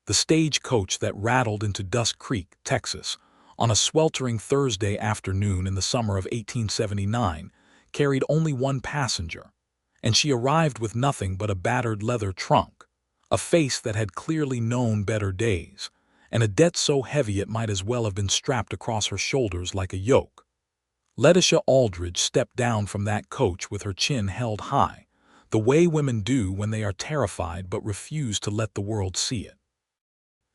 The stagecoach that rattled into Dusk Creek, Texas, on a sweltering Thursday afternoon in the summer of 1879, carried only one passenger, and she arrived with nothing but a battered leather trunk, a face that had clearly known better days, and a debt so heavy it might as well have been strapped across her shoulders like a yoke. Letitia Aldridge stepped down from that coach with her chin held high, the way women do when they are terrified but refuse to let the world see it.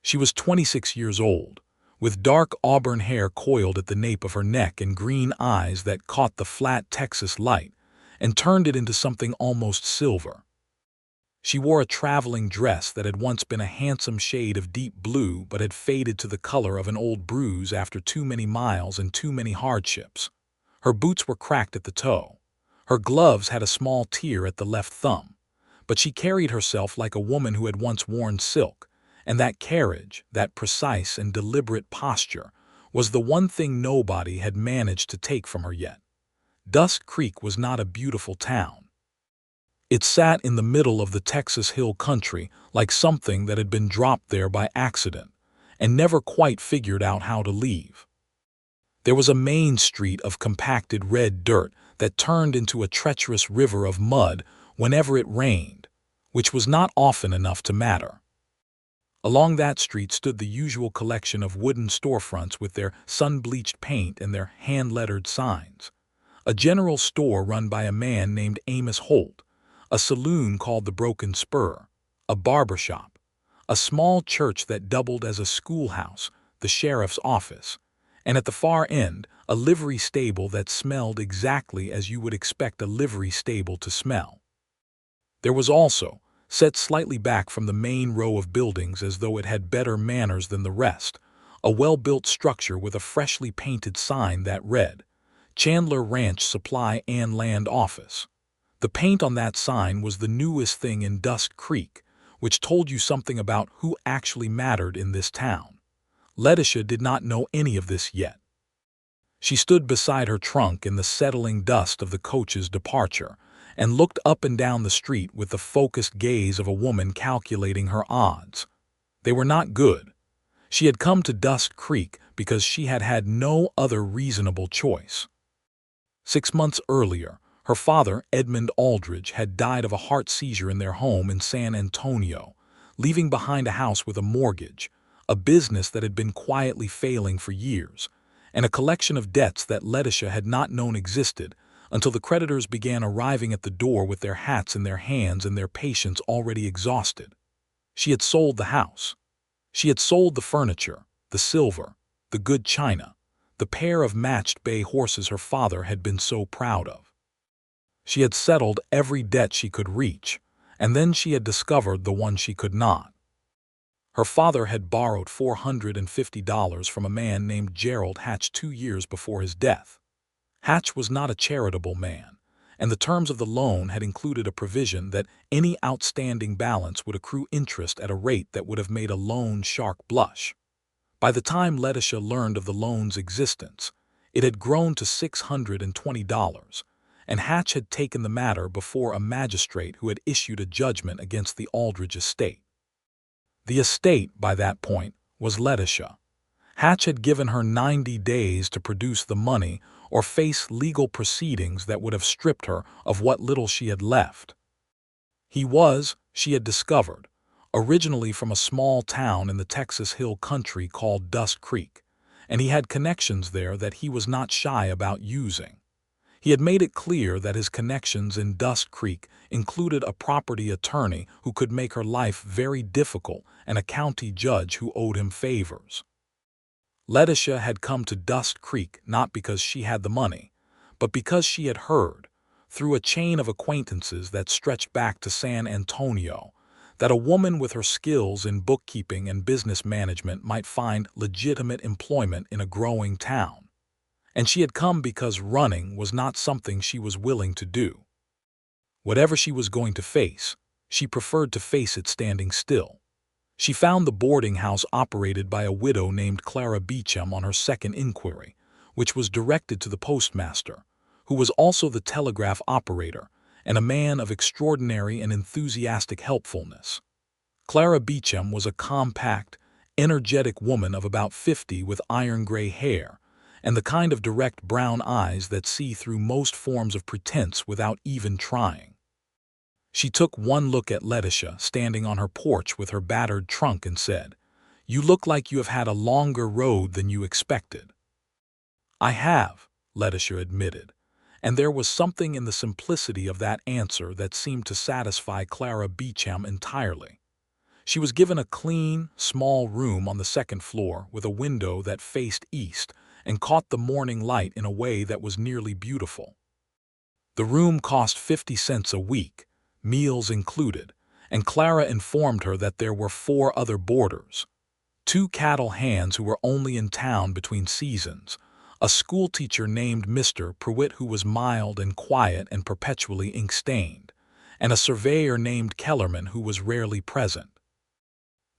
She was 26 years old, with dark auburn hair coiled at the nape of her neck and green eyes that caught the flat Texas light and turned it into something almost silver. She wore a traveling dress that had once been a handsome shade of deep blue but had faded to the color of an old bruise after too many miles and too many hardships. Her boots were cracked at the toe. Her gloves had a small tear at the left thumb, but she carried herself like a woman who had once worn silk, and that carriage, that precise and deliberate posture, was the one thing nobody had managed to take from her yet. Dusk Creek was not a beautiful town. It sat in the middle of the Texas hill country like something that had been dropped there by accident and never quite figured out how to leave. There was a main street of compacted red dirt that turned into a treacherous river of mud whenever it rained, which was not often enough to matter. Along that street stood the usual collection of wooden storefronts with their sun-bleached paint and their hand-lettered signs. A general store run by a man named Amos Holt, a saloon called the Broken Spur, a barber shop, a small church that doubled as a schoolhouse, the sheriff's office, and at the far end, a livery stable that smelled exactly as you would expect a livery stable to smell. There was also, set slightly back from the main row of buildings as though it had better manners than the rest, a well-built structure with a freshly painted sign that read, Chandler Ranch Supply and Land Office. The paint on that sign was the newest thing in Dusk Creek, which told you something about who actually mattered in this town. Letitia did not know any of this yet. She stood beside her trunk in the settling dust of the coach's departure and looked up and down the street with the focused gaze of a woman calculating her odds. They were not good. She had come to Dusk Creek because she had had no other reasonable choice. 6 months earlier, her father, Edmund Aldridge, had died of a heart seizure in their home in San Antonio, leaving behind a house with a mortgage, a business that had been quietly failing for years, and a collection of debts that Letitia had not known existed until the creditors began arriving at the door with their hats in their hands and their patience already exhausted. She had sold the house. She had sold the furniture, the silver, the good china, the pair of matched bay horses her father had been so proud of. She had settled every debt she could reach, and then she had discovered the one she could not. Her father had borrowed $450 from a man named Gerald Hatch 2 years before his death. Hatch was not a charitable man, and the terms of the loan had included a provision that any outstanding balance would accrue interest at a rate that would have made a loan shark blush. By the time Letitia learned of the loan's existence, it had grown to $620, and Hatch had taken the matter before a magistrate who had issued a judgment against the Aldridge estate. The estate, by that point, was Letitia. Hatch had given her 90 days to produce the money or face legal proceedings that would have stripped her of what little she had left. He was, she had discovered, originally from a small town in the Texas hill country called Dusk Creek, and he had connections there that he was not shy about using. He had made it clear that his connections in Dusk Creek included a property attorney who could make her life very difficult and a county judge who owed him favors. Letitia had come to Dusk Creek not because she had the money, but because she had heard, through a chain of acquaintances that stretched back to San Antonio, that a woman with her skills in bookkeeping and business management might find legitimate employment in a growing town. And she had come because running was not something she was willing to do. Whatever she was going to face, she preferred to face it standing still. She found the boarding house operated by a widow named Clara Beecham on her second inquiry, which was directed to the postmaster, who was also the telegraph operator and a man of extraordinary and enthusiastic helpfulness. Clara Beecham was a compact, energetic woman of about 50 with iron-gray hair and the kind of direct brown eyes that see through most forms of pretense without even trying. She took one look at Letitia standing on her porch with her battered trunk and said, "You look like you have had a longer road than you expected." "I have," Letitia admitted, and there was something in the simplicity of that answer that seemed to satisfy Clara Beecham entirely. She was given a clean, small room on the second floor with a window that faced east and caught the morning light in a way that was nearly beautiful. The room cost 50 cents a week, meals included, and Clara informed her that there were 4 other boarders: 2 cattle hands who were only in town between seasons, a schoolteacher named Mr. Pruitt who was mild and quiet and perpetually ink-stained, and a surveyor named Kellerman who was rarely present.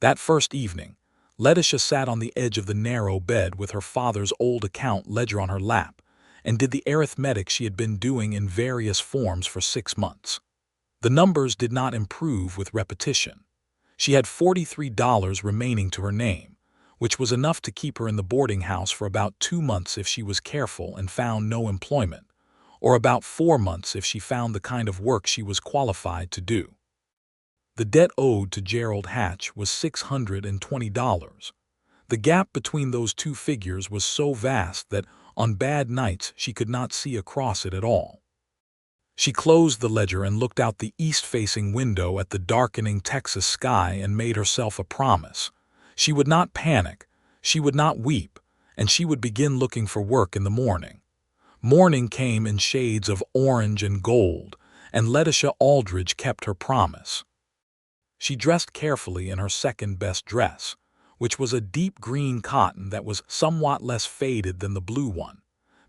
That first evening, Letitia sat on the edge of the narrow bed with her father's old account ledger on her lap and did the arithmetic she had been doing in various forms for 6 months. The numbers did not improve with repetition. She had $43 remaining to her name, which was enough to keep her in the boarding house for about 2 months if she was careful and found no employment, or about 4 months if she found the kind of work she was qualified to do. The debt owed to Gerald Hatch was $620. The gap between those two figures was so vast that on bad nights she could not see across it at all. She closed the ledger and looked out the east-facing window at the darkening Texas sky and made herself a promise. She would not panic, she would not weep, and she would begin looking for work in the morning. Morning came in shades of orange and gold, and Letitia Aldridge kept her promise. She dressed carefully in her second-best dress, which was a deep green cotton that was somewhat less faded than the blue one,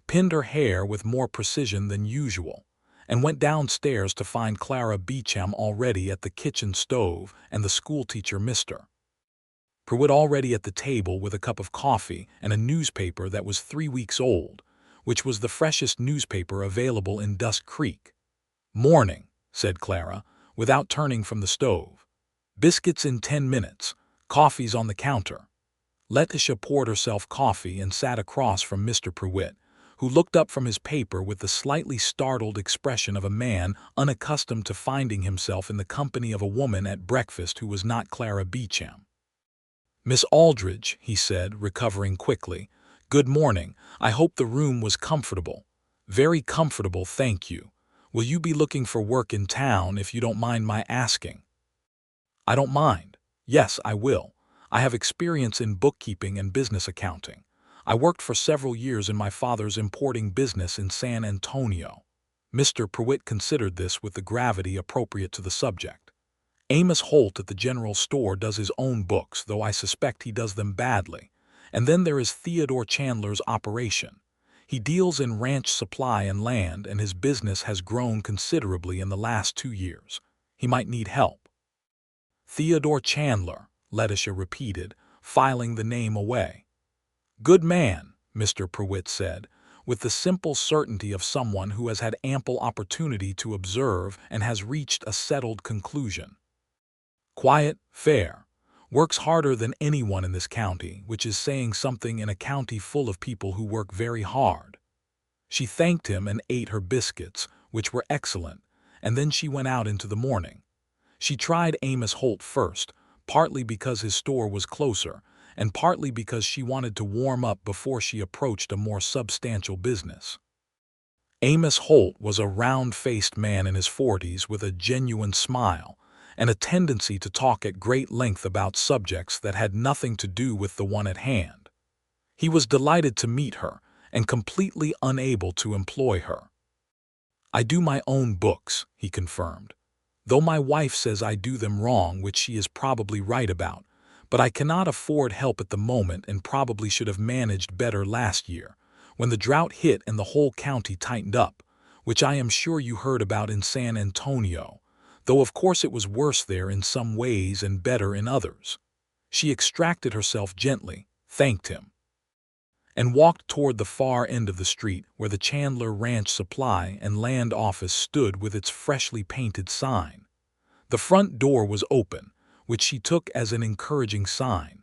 pinned her hair with more precision than usual, and went downstairs to find Clara Beecham already at the kitchen stove and the schoolteacher Mr. Pruitt already at the table with a cup of coffee and a newspaper that was 3 weeks old, which was the freshest newspaper available in Dusk Creek. "Morning," said Clara, without turning from the stove. "Biscuits in 10 minutes. Coffee's on the counter." Letitia poured herself coffee and sat across from Mr. Pruitt, who looked up from his paper with the slightly startled expression of a man unaccustomed to finding himself in the company of a woman at breakfast who was not Clara Beecham. "Miss Aldridge," he said, recovering quickly, "good morning. I hope the room was comfortable." "Very comfortable, thank you. Will you be looking for work in town, if you don't mind my asking?" "I don't mind. Yes, I will. I have experience in bookkeeping and business accounting. I worked for several years in my father's importing business in San Antonio." Mr. Pruitt considered this with the gravity appropriate to the subject. "Amos Holt at the general store does his own books, though I suspect he does them badly. And then there is Theodore Chandler's operation. He deals in ranch supply and land, and his business has grown considerably in the last 2 years. He might need help." "Theodore Chandler," Letitia repeated, filing the name away. "Good man," Mr. Pruitt said, with the simple certainty of someone who has had ample opportunity to observe and has reached a settled conclusion. "Quiet, fair. Works harder than anyone in this county, which is saying something in a county full of people who work very hard." She thanked him and ate her biscuits, which were excellent, and then she went out into the morning. She tried Amos Holt first, partly because his store was closer, and partly because she wanted to warm up before she approached a more substantial business. Amos Holt was a round-faced man in his 40s with a genuine smile and a tendency to talk at great length about subjects that had nothing to do with the one at hand. He was delighted to meet her and completely unable to employ her. "I do my own books," he confirmed, "though my wife says I do them wrong, which she is probably right about, but I cannot afford help at the moment and probably should have managed better last year, when the drought hit and the whole county tightened up, which I am sure you heard about in San Antonio, though of course it was worse there in some ways and better in others." She extracted herself gently, thanked him, and walked toward the far end of the street where the Chandler Ranch Supply and Land Office stood with its freshly painted sign. The front door was open, which she took as an encouraging sign.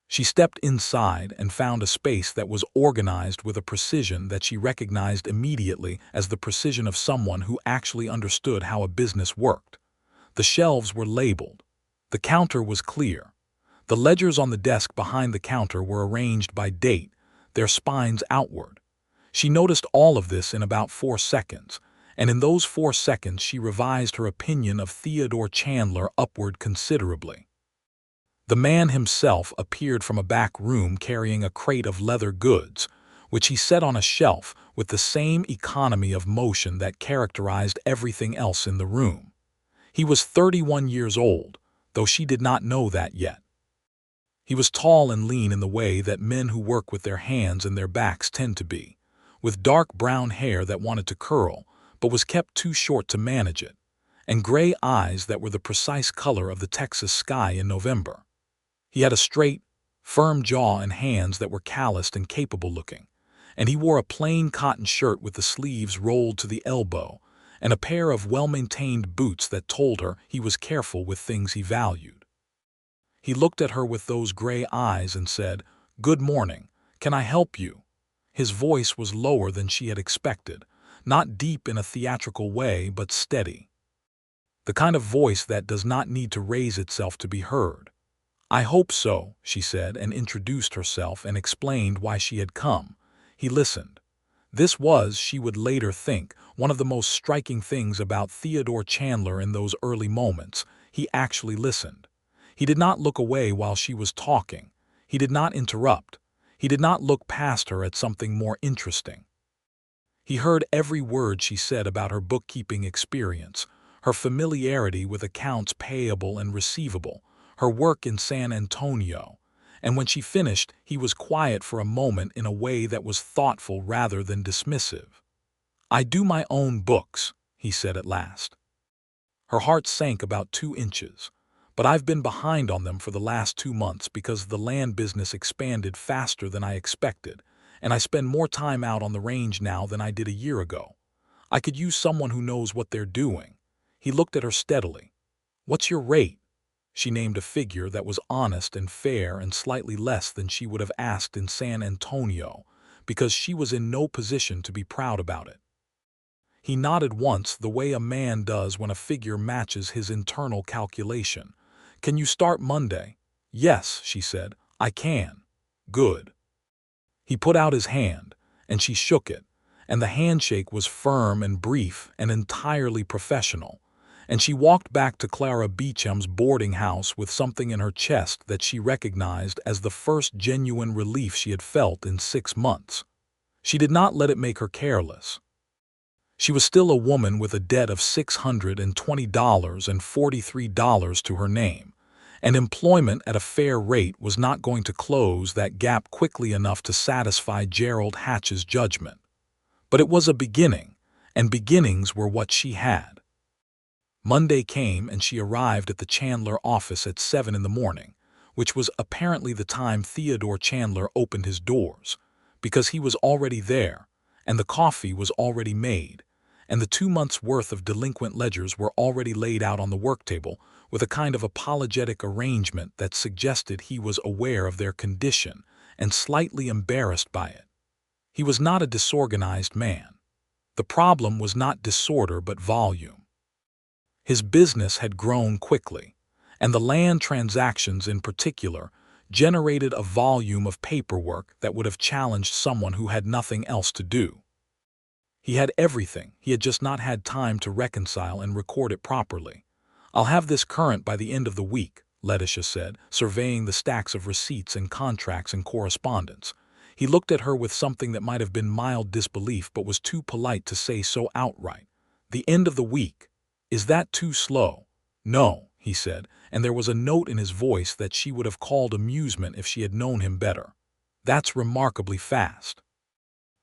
She stepped inside and found a space that was organized with a precision that she recognized immediately as the precision of someone who actually understood how a business worked. The shelves were labeled. The counter was clear. The ledgers on the desk behind the counter were arranged by date, their spines outward. She noticed all of this in about 4 seconds, and in those 4 seconds she revised her opinion of Theodore Chandler upward considerably. The man himself appeared from a back room carrying a crate of leather goods, which he set on a shelf with the same economy of motion that characterized everything else in the room. He was 31 years old, though she did not know that yet. He was tall and lean in the way that men who work with their hands and their backs tend to be, with dark brown hair that wanted to curl, but was kept too short to manage it, and gray eyes that were the precise color of the Texas sky in November. He had a straight, firm jaw and hands that were calloused and capable-looking, and he wore a plain cotton shirt with the sleeves rolled to the elbow and a pair of well-maintained boots that told her he was careful with things he valued. He looked at her with those gray eyes and said, "Good morning. Can I help you?" His voice was lower than she had expected, not deep in a theatrical way, but steady. The kind of voice that does not need to raise itself to be heard. "I hope so," she said, and introduced herself and explained why she had come. He listened. This was, she would later think, one of the most striking things about Theodore Chandler in those early moments. He actually listened. He did not look away while she was talking. He did not interrupt. He did not look past her at something more interesting. He heard every word she said about her bookkeeping experience, her familiarity with accounts payable and receivable, her work in San Antonio, and when she finished, he was quiet for a moment in a way that was thoughtful rather than dismissive. "I do my own books," he said at last. Her heart sank about 2 inches, but I've been behind on them for the last 2 months because the land business expanded faster than I expected, and I spend more time out on the range now than I did a year ago. I could use someone who knows what they're doing. He looked at her steadily. "What's your rate?" She named a figure that was honest and fair and slightly less than she would have asked in San Antonio, because she was in no position to be proud about it. He nodded once the way a man does when a figure matches his internal calculation. "Can you start Monday?" "Yes," she said, "I can." "Good." He put out his hand, and she shook it, and the handshake was firm and brief and entirely professional, and she walked back to Clara Beecham's boarding house with something in her chest that she recognized as the first genuine relief she had felt in 6 months. She did not let it make her careless. She was still a woman with a debt of $620.43 to her name, and employment at a fair rate was not going to close that gap quickly enough to satisfy Gerald Hatch's judgment. But it was a beginning, and beginnings were what she had. Monday came and she arrived at the Chandler office at 7 in the morning, which was apparently the time Theodore Chandler opened his doors, because he was already there, and the coffee was already made, and the 2 months' worth of delinquent ledgers were already laid out on the work table with a kind of apologetic arrangement that suggested he was aware of their condition and slightly embarrassed by it. He was not a disorganized man. The problem was not disorder but volume. His business had grown quickly, and the land transactions in particular generated a volume of paperwork that would have challenged someone who had nothing else to do. He had everything, he had just not had time to reconcile and record it properly. "I'll have this current by the end of the week," Letitia said, surveying the stacks of receipts and contracts and correspondence. He looked at her with something that might have been mild disbelief but was too polite to say so outright. "The end of the week. Is that too slow?" "No," he said, and there was a note in his voice that she would have called amusement if she had known him better. "That's remarkably fast."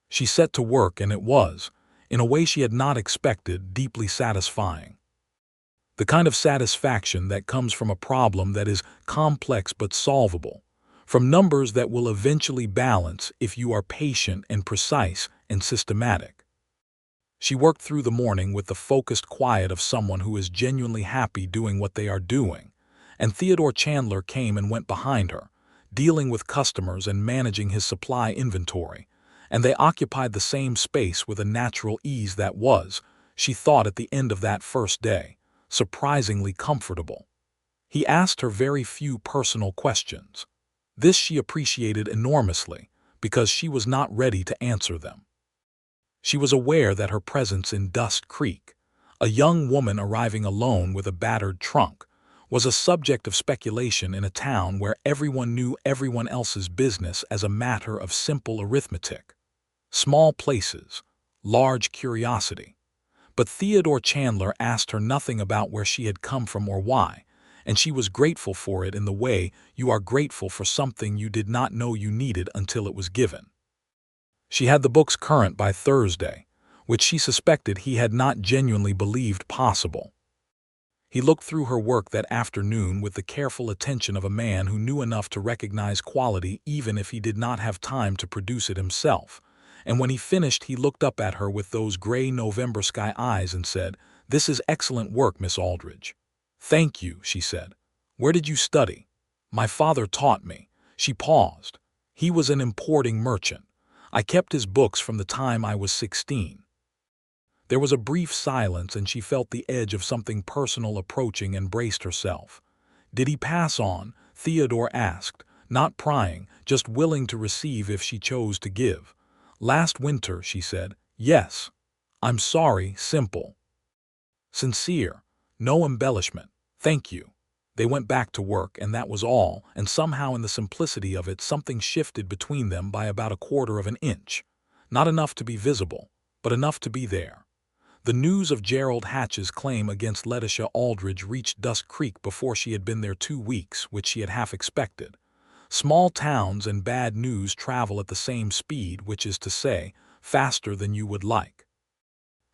She set to work, and it was, in a way she had not expected, deeply satisfying. The kind of satisfaction that comes from a problem that is complex but solvable, from numbers that will eventually balance if you are patient and precise and systematic. She worked through the morning with the focused quiet of someone who is genuinely happy doing what they are doing, and Theodore Chandler came and went behind her, dealing with customers and managing his supply inventory, and they occupied the same space with a natural ease that was, she thought at the end of that first day, surprisingly comfortable. He asked her very few personal questions. This she appreciated enormously, because she was not ready to answer them. She was aware that her presence in Dust Creek, a young woman arriving alone with a battered trunk, was a subject of speculation in a town where everyone knew everyone else's business as a matter of simple arithmetic. Small places, large curiosity. But Theodore Chandler asked her nothing about where she had come from or why, and she was grateful for it in the way you are grateful for something you did not know you needed until it was given. She had the books current by Thursday, which she suspected he had not genuinely believed possible. He looked through her work that afternoon with the careful attention of a man who knew enough to recognize quality even if he did not have time to produce it himself, and when he finished he looked up at her with those gray November sky eyes and said, "This is excellent work, Miss Aldridge." "Thank you," she said. "Where did you study?" "My father taught me." She paused. "He was an importing merchant. I kept his books from the time I was 16. There was a brief silence and she felt the edge of something personal approaching and braced herself. "Did he pass on?" Theodore asked, not prying, just willing to receive if she chose to give. "Last winter," she said. "Yes." "I'm sorry, simple. Sincere. No embellishment. Thank you." They went back to work, and that was all, and somehow in the simplicity of it something shifted between them by about 1/4 of an inch. Not enough to be visible, but enough to be there. The news of Gerald Hatch's claim against Letitia Aldridge reached Dust Creek before she had been there 2 weeks, which she had half expected. Small towns and bad news travel at the same speed, which is to say, faster than you would like.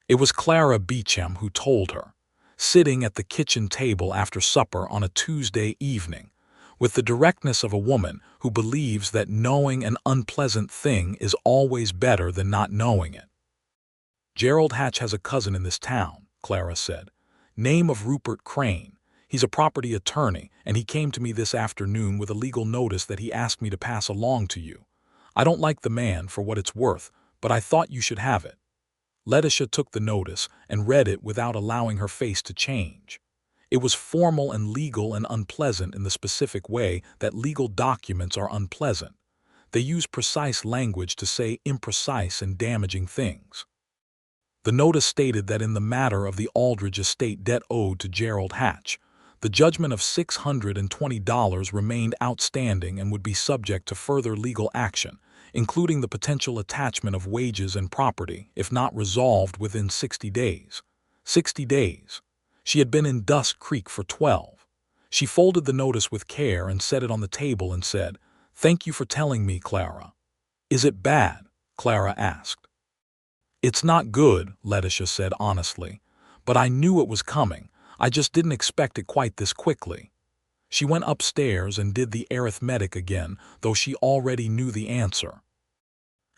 It was Clara Beecham who told her, sitting at the kitchen table after supper on a Tuesday evening, with the directness of a woman who believes that knowing an unpleasant thing is always better than not knowing it. "Gerald Hatch has a cousin in this town," Clara said. "Name of Rupert Crane. He's a property attorney, and he came to me this afternoon with a legal notice that he asked me to pass along to you. I don't like the man for what it's worth, but I thought you should have it." Letitia took the notice and read it without allowing her face to change. It was formal and legal and unpleasant in the specific way that legal documents are unpleasant. They use precise language to say imprecise and damaging things. The notice stated that in the matter of the Aldridge estate debt owed to Gerald Hatch, the judgment of $620 remained outstanding and would be subject to further legal action, including the potential attachment of wages and property, if not resolved within 60 days. 60 days. She had been in Dust Creek for 12. She folded the notice with care and set it on the table and said, "Thank you for telling me, Clara." "Is it bad?" Clara asked. "It's not good," Letitia said honestly, "but I knew it was coming. I just didn't expect it quite this quickly." She went upstairs and did the arithmetic again, though she already knew the answer.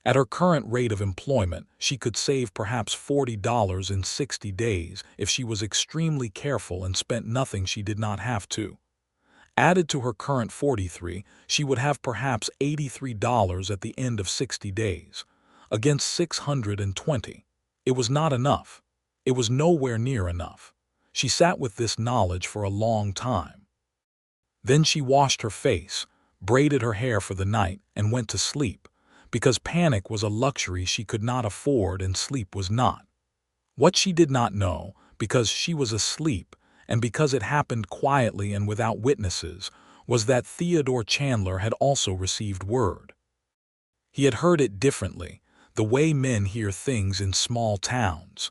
At her current rate of employment, she could save perhaps $40 in 60 days if she was extremely careful and spent nothing she did not have to. Added to her current 43, she would have perhaps $83 at the end of 60 days, against 620. It was not enough. It was nowhere near enough. She sat with this knowledge for a long time. Then she washed her face, braided her hair for the night, and went to sleep, because panic was a luxury she could not afford and sleep was not. What she did not know, because she was asleep, and because it happened quietly and without witnesses, was that Theodore Chandler had also received word. He had heard it differently, the way men hear things in small towns.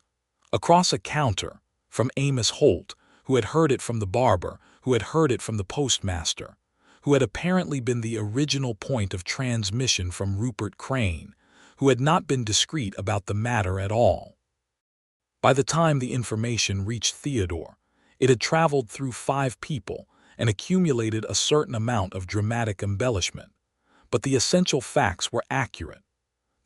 Across a counter, from Amos Holt, who had heard it from the barber, who had heard it from the postmaster, who had apparently been the original point of transmission from Rupert Crane, who had not been discreet about the matter at all. By the time the information reached Theodore, it had traveled through 5 people and accumulated a certain amount of dramatic embellishment. But the essential facts were accurate.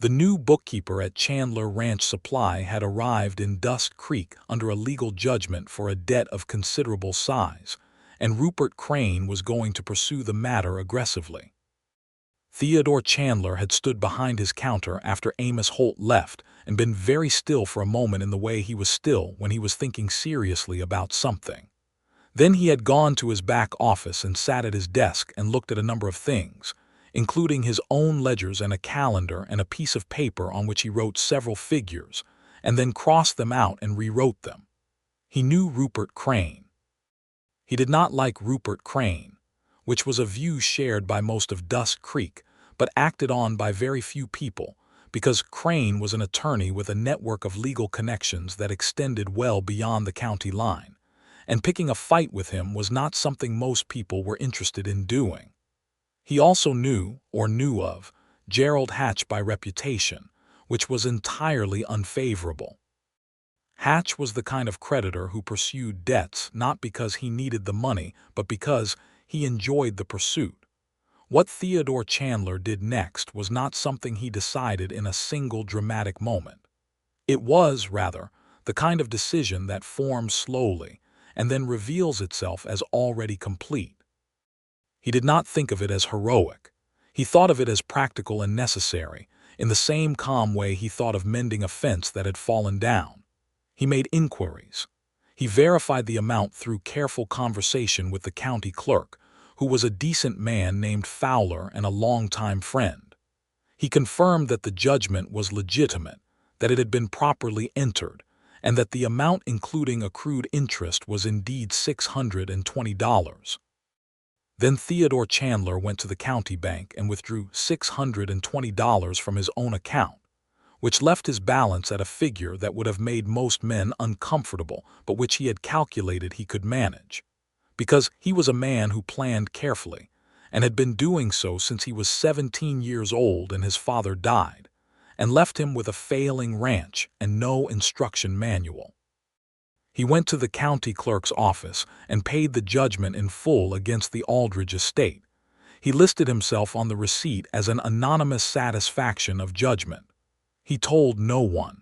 The new bookkeeper at Chandler Ranch Supply had arrived in Dust Creek under a legal judgment for a debt of considerable size, and Rupert Crane was going to pursue the matter aggressively. Theodore Chandler had stood behind his counter after Amos Holt left and been very still for a moment in the way he was still when he was thinking seriously about something. Then he had gone to his back office and sat at his desk and looked at a number of things, including his own ledgers and a calendar and a piece of paper on which he wrote several figures, and then crossed them out and rewrote them. He knew Rupert Crane. He did not like Rupert Crane, which was a view shared by most of Dust Creek, but acted on by very few people, because Crane was an attorney with a network of legal connections that extended well beyond the county line, and picking a fight with him was not something most people were interested in doing. He also knew, or knew of, Gerald Hatch by reputation, which was entirely unfavorable. Hatch was the kind of creditor who pursued debts not because he needed the money, but because he enjoyed the pursuit. What Theodore Chandler did next was not something he decided in a single dramatic moment. It was, rather, the kind of decision that forms slowly and then reveals itself as already complete. He did not think of it as heroic. He thought of it as practical and necessary, in the same calm way he thought of mending a fence that had fallen down. He made inquiries. He verified the amount through careful conversation with the county clerk, who was a decent man named Fowler and a longtime friend. He confirmed that the judgment was legitimate, that it had been properly entered, and that the amount including accrued interest was indeed $620. Then Theodore Chandler went to the county bank and withdrew $620 from his own account, which left his balance at a figure that would have made most men uncomfortable, but which he had calculated he could manage. Because he was a man who planned carefully, and had been doing so since he was 17 years old and his father died, and left him with a failing ranch and no instruction manual. He went to the county clerk's office and paid the judgment in full against the Aldridge estate. He listed himself on the receipt as an anonymous satisfaction of judgment. He told no one.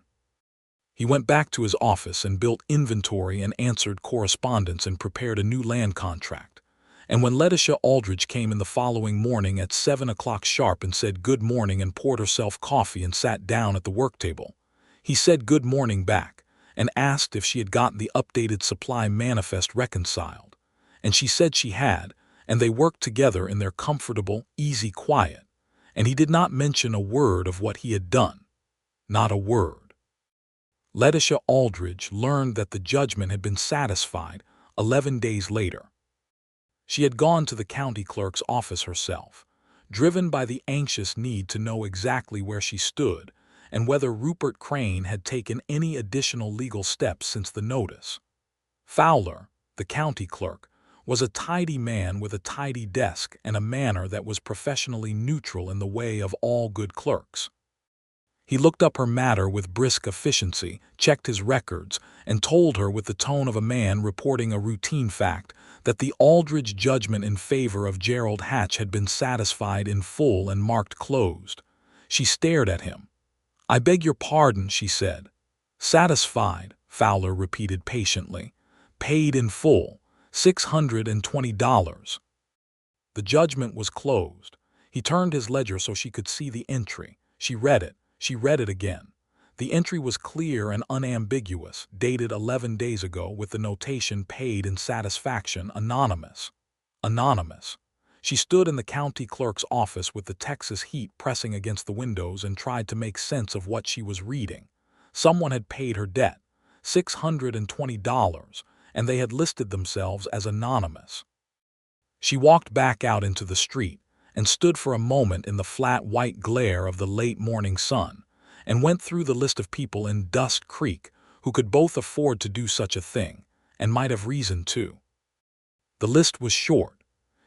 He went back to his office and built inventory and answered correspondence and prepared a new land contract. And when Letitia Aldridge came in the following morning at 7 o'clock sharp and said good morning and poured herself coffee and sat down at the work table, he said good morning back and asked if she had gotten the updated supply manifest reconciled. And she said she had, and they worked together in their comfortable, easy quiet, and he did not mention a word of what he had done. Not a word. Letitia Aldridge learned that the judgment had been satisfied 11 days later. She had gone to the county clerk's office herself, driven by the anxious need to know exactly where she stood and whether Rupert Crane had taken any additional legal steps since the notice. Fowler, the county clerk, was a tidy man with a tidy desk and a manner that was professionally neutral in the way of all good clerks. He looked up her matter with brisk efficiency, checked his records, and told her with the tone of a man reporting a routine fact that the Aldridge judgment in favor of Gerald Hatch had been satisfied in full and marked closed. She stared at him. "I beg your pardon," she said. "Satisfied," Fowler repeated patiently. "Paid in full, $620. The judgment was closed. He turned his ledger so she could see the entry. She read it. She read it again. The entry was clear and unambiguous, dated 11 days ago with the notation paid in satisfaction, anonymous. Anonymous. She stood in the county clerk's office with the Texas heat pressing against the windows and tried to make sense of what she was reading. Someone had paid her debt, $620, and they had listed themselves as anonymous. She walked back out into the street and stood for a moment in the flat white glare of the late morning sun, and went through the list of people in Dust Creek who could both afford to do such a thing, and might have reason to. The list was short.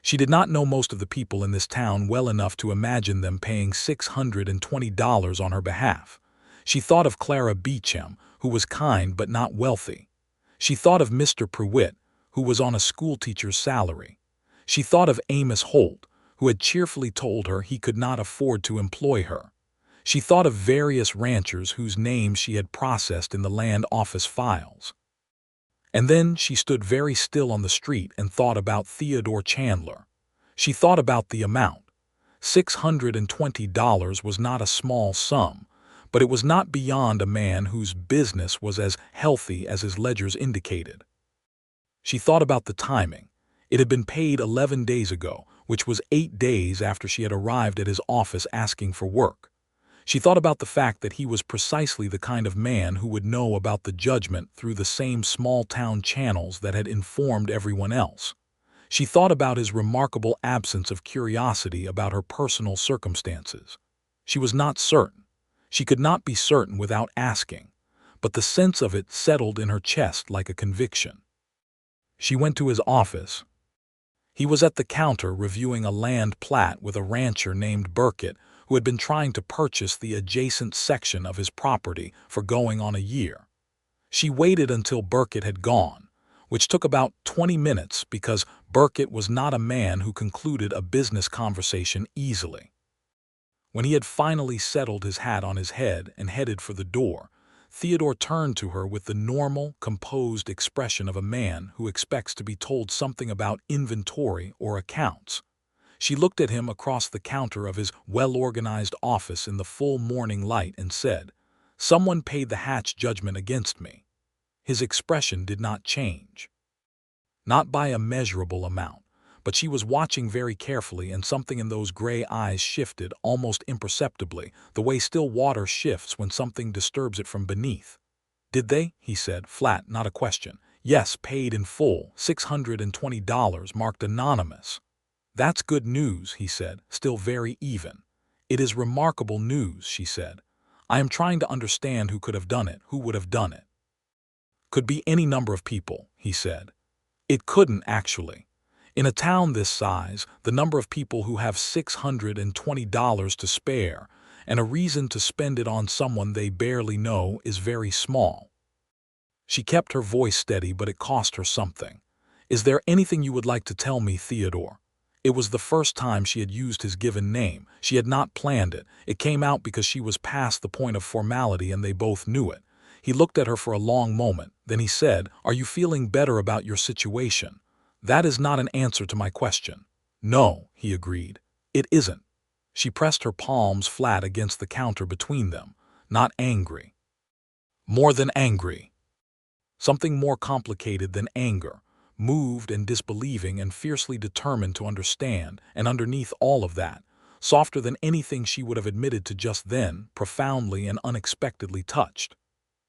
She did not know most of the people in this town well enough to imagine them paying $620 on her behalf. She thought of Clara Beecham, who was kind but not wealthy. She thought of Mr. Pruitt, who was on a schoolteacher's salary. She thought of Amos Holt, who had cheerfully told her he could not afford to employ her. She thought of various ranchers whose names she had processed in the land office files. And then she stood very still on the street and thought about Theodore Chandler. She thought about the amount. $620 was not a small sum, but it was not beyond a man whose business was as healthy as his ledgers indicated. She thought about the timing. It had been paid 11 days ago, which was 8 days after she had arrived at his office asking for work. She thought about the fact that he was precisely the kind of man who would know about the judgment through the same small-town channels that had informed everyone else. She thought about his remarkable absence of curiosity about her personal circumstances. She was not certain. She could not be certain without asking, but the sense of it settled in her chest like a conviction. She went to his office. He was at the counter reviewing a land plat with a rancher named Burkett who had been trying to purchase the adjacent section of his property for going on a year. She waited until Burkett had gone, which took about 20 minutes because Burkett was not a man who concluded a business conversation easily. When he had finally settled his hat on his head and headed for the door, Theodore turned to her with the normal, composed expression of a man who expects to be told something about inventory or accounts. She looked at him across the counter of his well-organized office in the full morning light and said, "Someone paid the Hatch judgment against me." His expression did not change. Not by a measurable amount, but she was watching very carefully, and something in those gray eyes shifted almost imperceptibly, the way still water shifts when something disturbs it from beneath. "Did they?" he said, flat, not a question. "Yes, paid in full, $620, marked anonymous." "That's good news," he said, still very even. "It is remarkable news," she said. "I am trying to understand who could have done it, who would have done it." "Could be any number of people," he said. "It couldn't, actually. In a town this size, the number of people who have $620 to spare and a reason to spend it on someone they barely know is very small." She kept her voice steady, but it cost her something. "Is there anything you would like to tell me, Theodore?" It was the first time she had used his given name. She had not planned it. It came out because she was past the point of formality and they both knew it. He looked at her for a long moment. Then he said, "Are you feeling better about your situation?" "That is not an answer to my question." "No," he agreed. "It isn't." She pressed her palms flat against the counter between them. "Not angry." "More than angry." Something more complicated than anger. Moved and disbelieving and fiercely determined to understand, and underneath all of that, softer than anything she would have admitted to just then, profoundly and unexpectedly touched.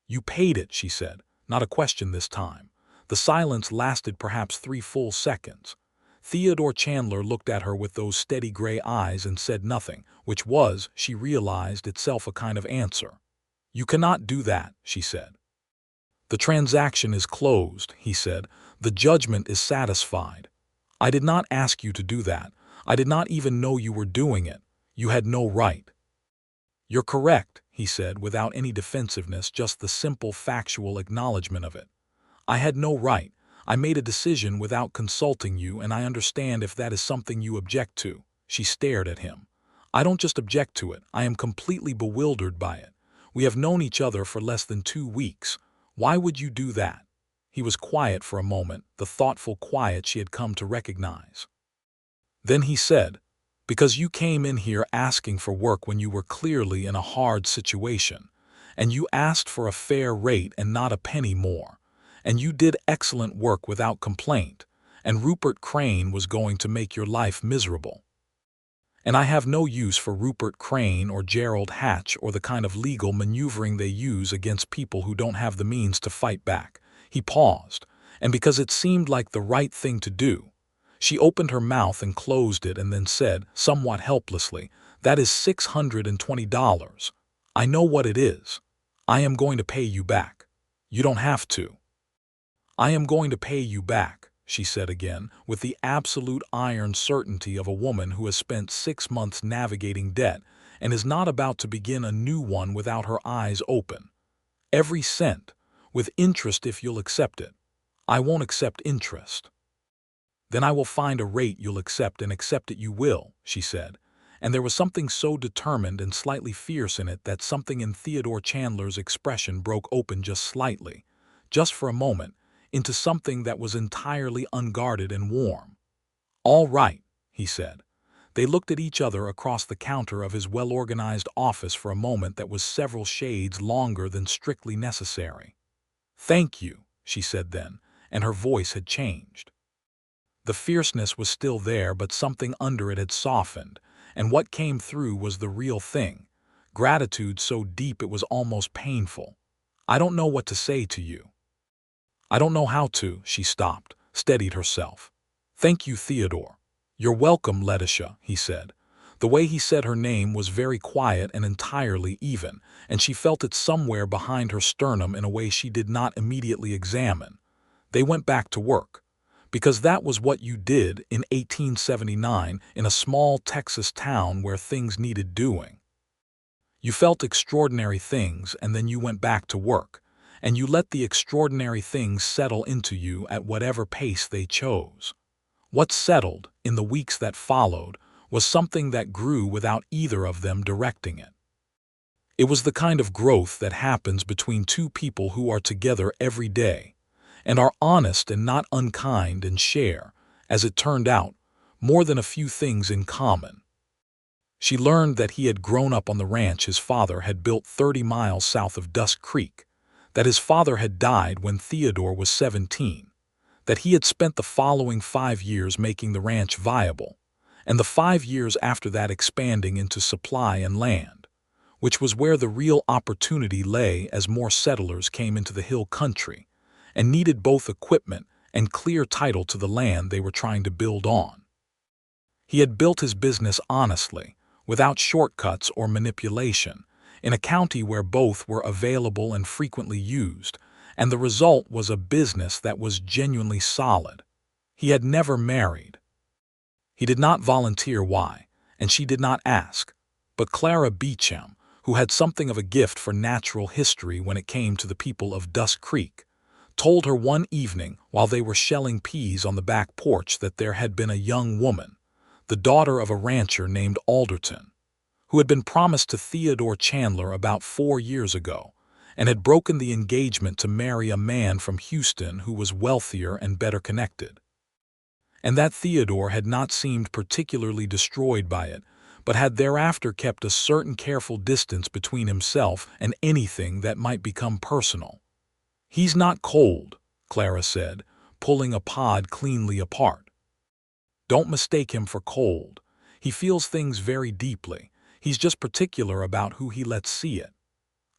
"You paid it," she said, not a question this time. The silence lasted perhaps 3 full seconds. Theodore Chandler looked at her with those steady gray eyes and said nothing, which was, she realized, itself a kind of answer. "You cannot do that," she said. "The transaction is closed," he said. "The judgment is satisfied. I did not ask you to do that. I did not even know you were doing it. You had no right." "You're correct," he said, without any defensiveness, just the simple factual acknowledgement of it. "I had no right. I made a decision without consulting you, and I understand if that is something you object to." She stared at him. "I don't just object to it. I am completely bewildered by it. We have known each other for less than 2 weeks. Why would you do that?" He was quiet for a moment, the thoughtful quiet she had come to recognize. Then he said, "Because you came in here asking for work when you were clearly in a hard situation, and you asked for a fair rate and not a penny more, and you did excellent work without complaint, and Rupert Crane was going to make your life miserable. And I have no use for Rupert Crane or Gerald Hatch or the kind of legal maneuvering they use against people who don't have the means to fight back." He paused, and because it seemed like the right thing to do, she opened her mouth and closed it and then said, somewhat helplessly, "That is $620. I know what it is. I am going to pay you back. You don't have to." "I am going to pay you back," she said again, with the absolute iron certainty of a woman who has spent 6 months navigating debt and is not about to begin a new one without her eyes open. "Every cent, with interest if you'll accept it." "I won't accept interest." "Then I will find a rate you'll accept, and accept it you will," she said, and there was something so determined and slightly fierce in it that something in Theodore Chandler's expression broke open just slightly. Just for a moment, into something that was entirely unguarded and warm. "All right," he said. They looked at each other across the counter of his well-organized office for a moment that was several shades longer than strictly necessary. "Thank you," she said then, and her voice had changed. The fierceness was still there, but something under it had softened, and what came through was the real thing. Gratitude so deep it was almost painful. "I don't know what to say to you." "I don't know how to." She stopped, steadied herself. "Thank you, Theodore." "You're welcome, Letitia," he said. The way he said her name was very quiet and entirely even, and she felt it somewhere behind her sternum in a way she did not immediately examine. They went back to work. Because that was what you did in 1879 in a small Texas town where things needed doing. You felt extraordinary things, and then you went back to work, and you let the extraordinary things settle into you at whatever pace they chose. What settled, in the weeks that followed, was something that grew without either of them directing it. It was the kind of growth that happens between two people who are together every day, and are honest and not unkind and share, as it turned out, more than a few things in common. She learned that he had grown up on the ranch his father had built 30 miles south of Dusk Creek, that his father had died when Theodore was 17, that he had spent the following 5 years making the ranch viable, and the 5 years after that expanding into supply and land, which was where the real opportunity lay as more settlers came into the hill country, and needed both equipment and clear title to the land they were trying to build on. He had built his business honestly, without shortcuts or manipulation, in a county where both were available and frequently used, and the result was a business that was genuinely solid. He had never married. He did not volunteer why, and she did not ask, but Clara Beecham, who had something of a gift for natural history when it came to the people of Dusk Creek, told her one evening while they were shelling peas on the back porch that there had been a young woman, the daughter of a rancher named Alderton, who had been promised to Theodore Chandler about 4 years ago, and had broken the engagement to marry a man from Houston who was wealthier and better connected. And that Theodore had not seemed particularly destroyed by it, but had thereafter kept a certain careful distance between himself and anything that might become personal. "He's not cold," Clara said, pulling a pod cleanly apart. "Don't mistake him for cold. He feels things very deeply. He's just particular about who he lets see it."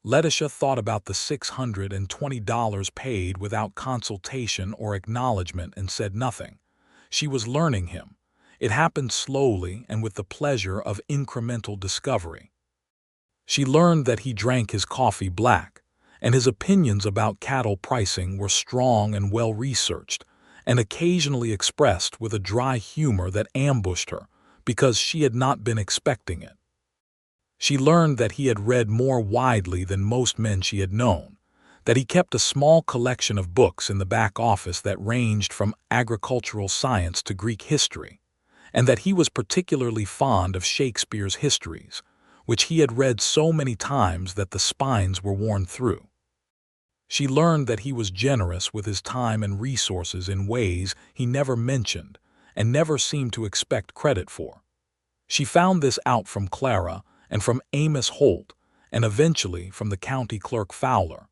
Letitia thought about the $620 paid without consultation or acknowledgement and said nothing. She was learning him. It happened slowly and with the pleasure of incremental discovery. She learned that he drank his coffee black, and his opinions about cattle pricing were strong and well-researched, and occasionally expressed with a dry humor that ambushed her because she had not been expecting it. She learned that he had read more widely than most men she had known, that he kept a small collection of books in the back office that ranged from agricultural science to Greek history, and that he was particularly fond of Shakespeare's histories, which he had read so many times that the spines were worn through. She learned that he was generous with his time and resources in ways he never mentioned and never seemed to expect credit for. She found this out from Clara and from Amos Holt, and eventually from the county clerk Fowler,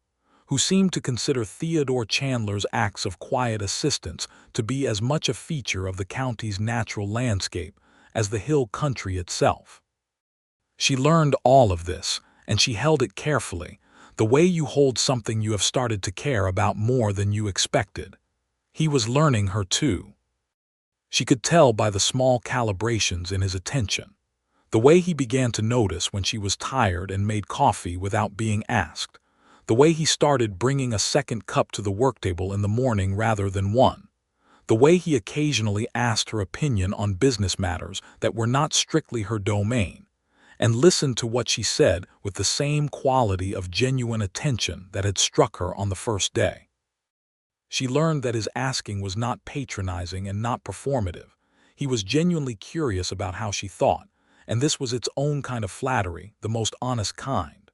who seemed to consider Theodore Chandler's acts of quiet assistance to be as much a feature of the county's natural landscape as the hill country itself. She learned all of this, and she held it carefully, the way you hold something you have started to care about more than you expected. He was learning her too. She could tell by the small calibrations in his attention, the way he began to notice when she was tired and made coffee without being asked, the way he started bringing a second cup to the worktable in the morning rather than one, the way he occasionally asked her opinion on business matters that were not strictly her domain, and listened to what she said with the same quality of genuine attention that had struck her on the first day. She learned that his asking was not patronizing and not performative. He was genuinely curious about how she thought, and this was its own kind of flattery, the most honest kind.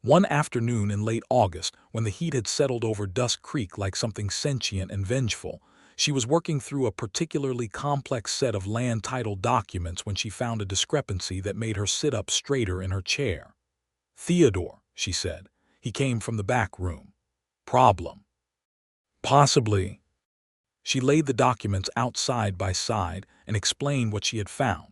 One afternoon in late August, when the heat had settled over Dust Creek like something sentient and vengeful, she was working through a particularly complex set of land title documents when she found a discrepancy that made her sit up straighter in her chair. "Theodore," she said. He came from the back room. "Problem." "Possibly." She laid the documents out side by side and explained what she had found.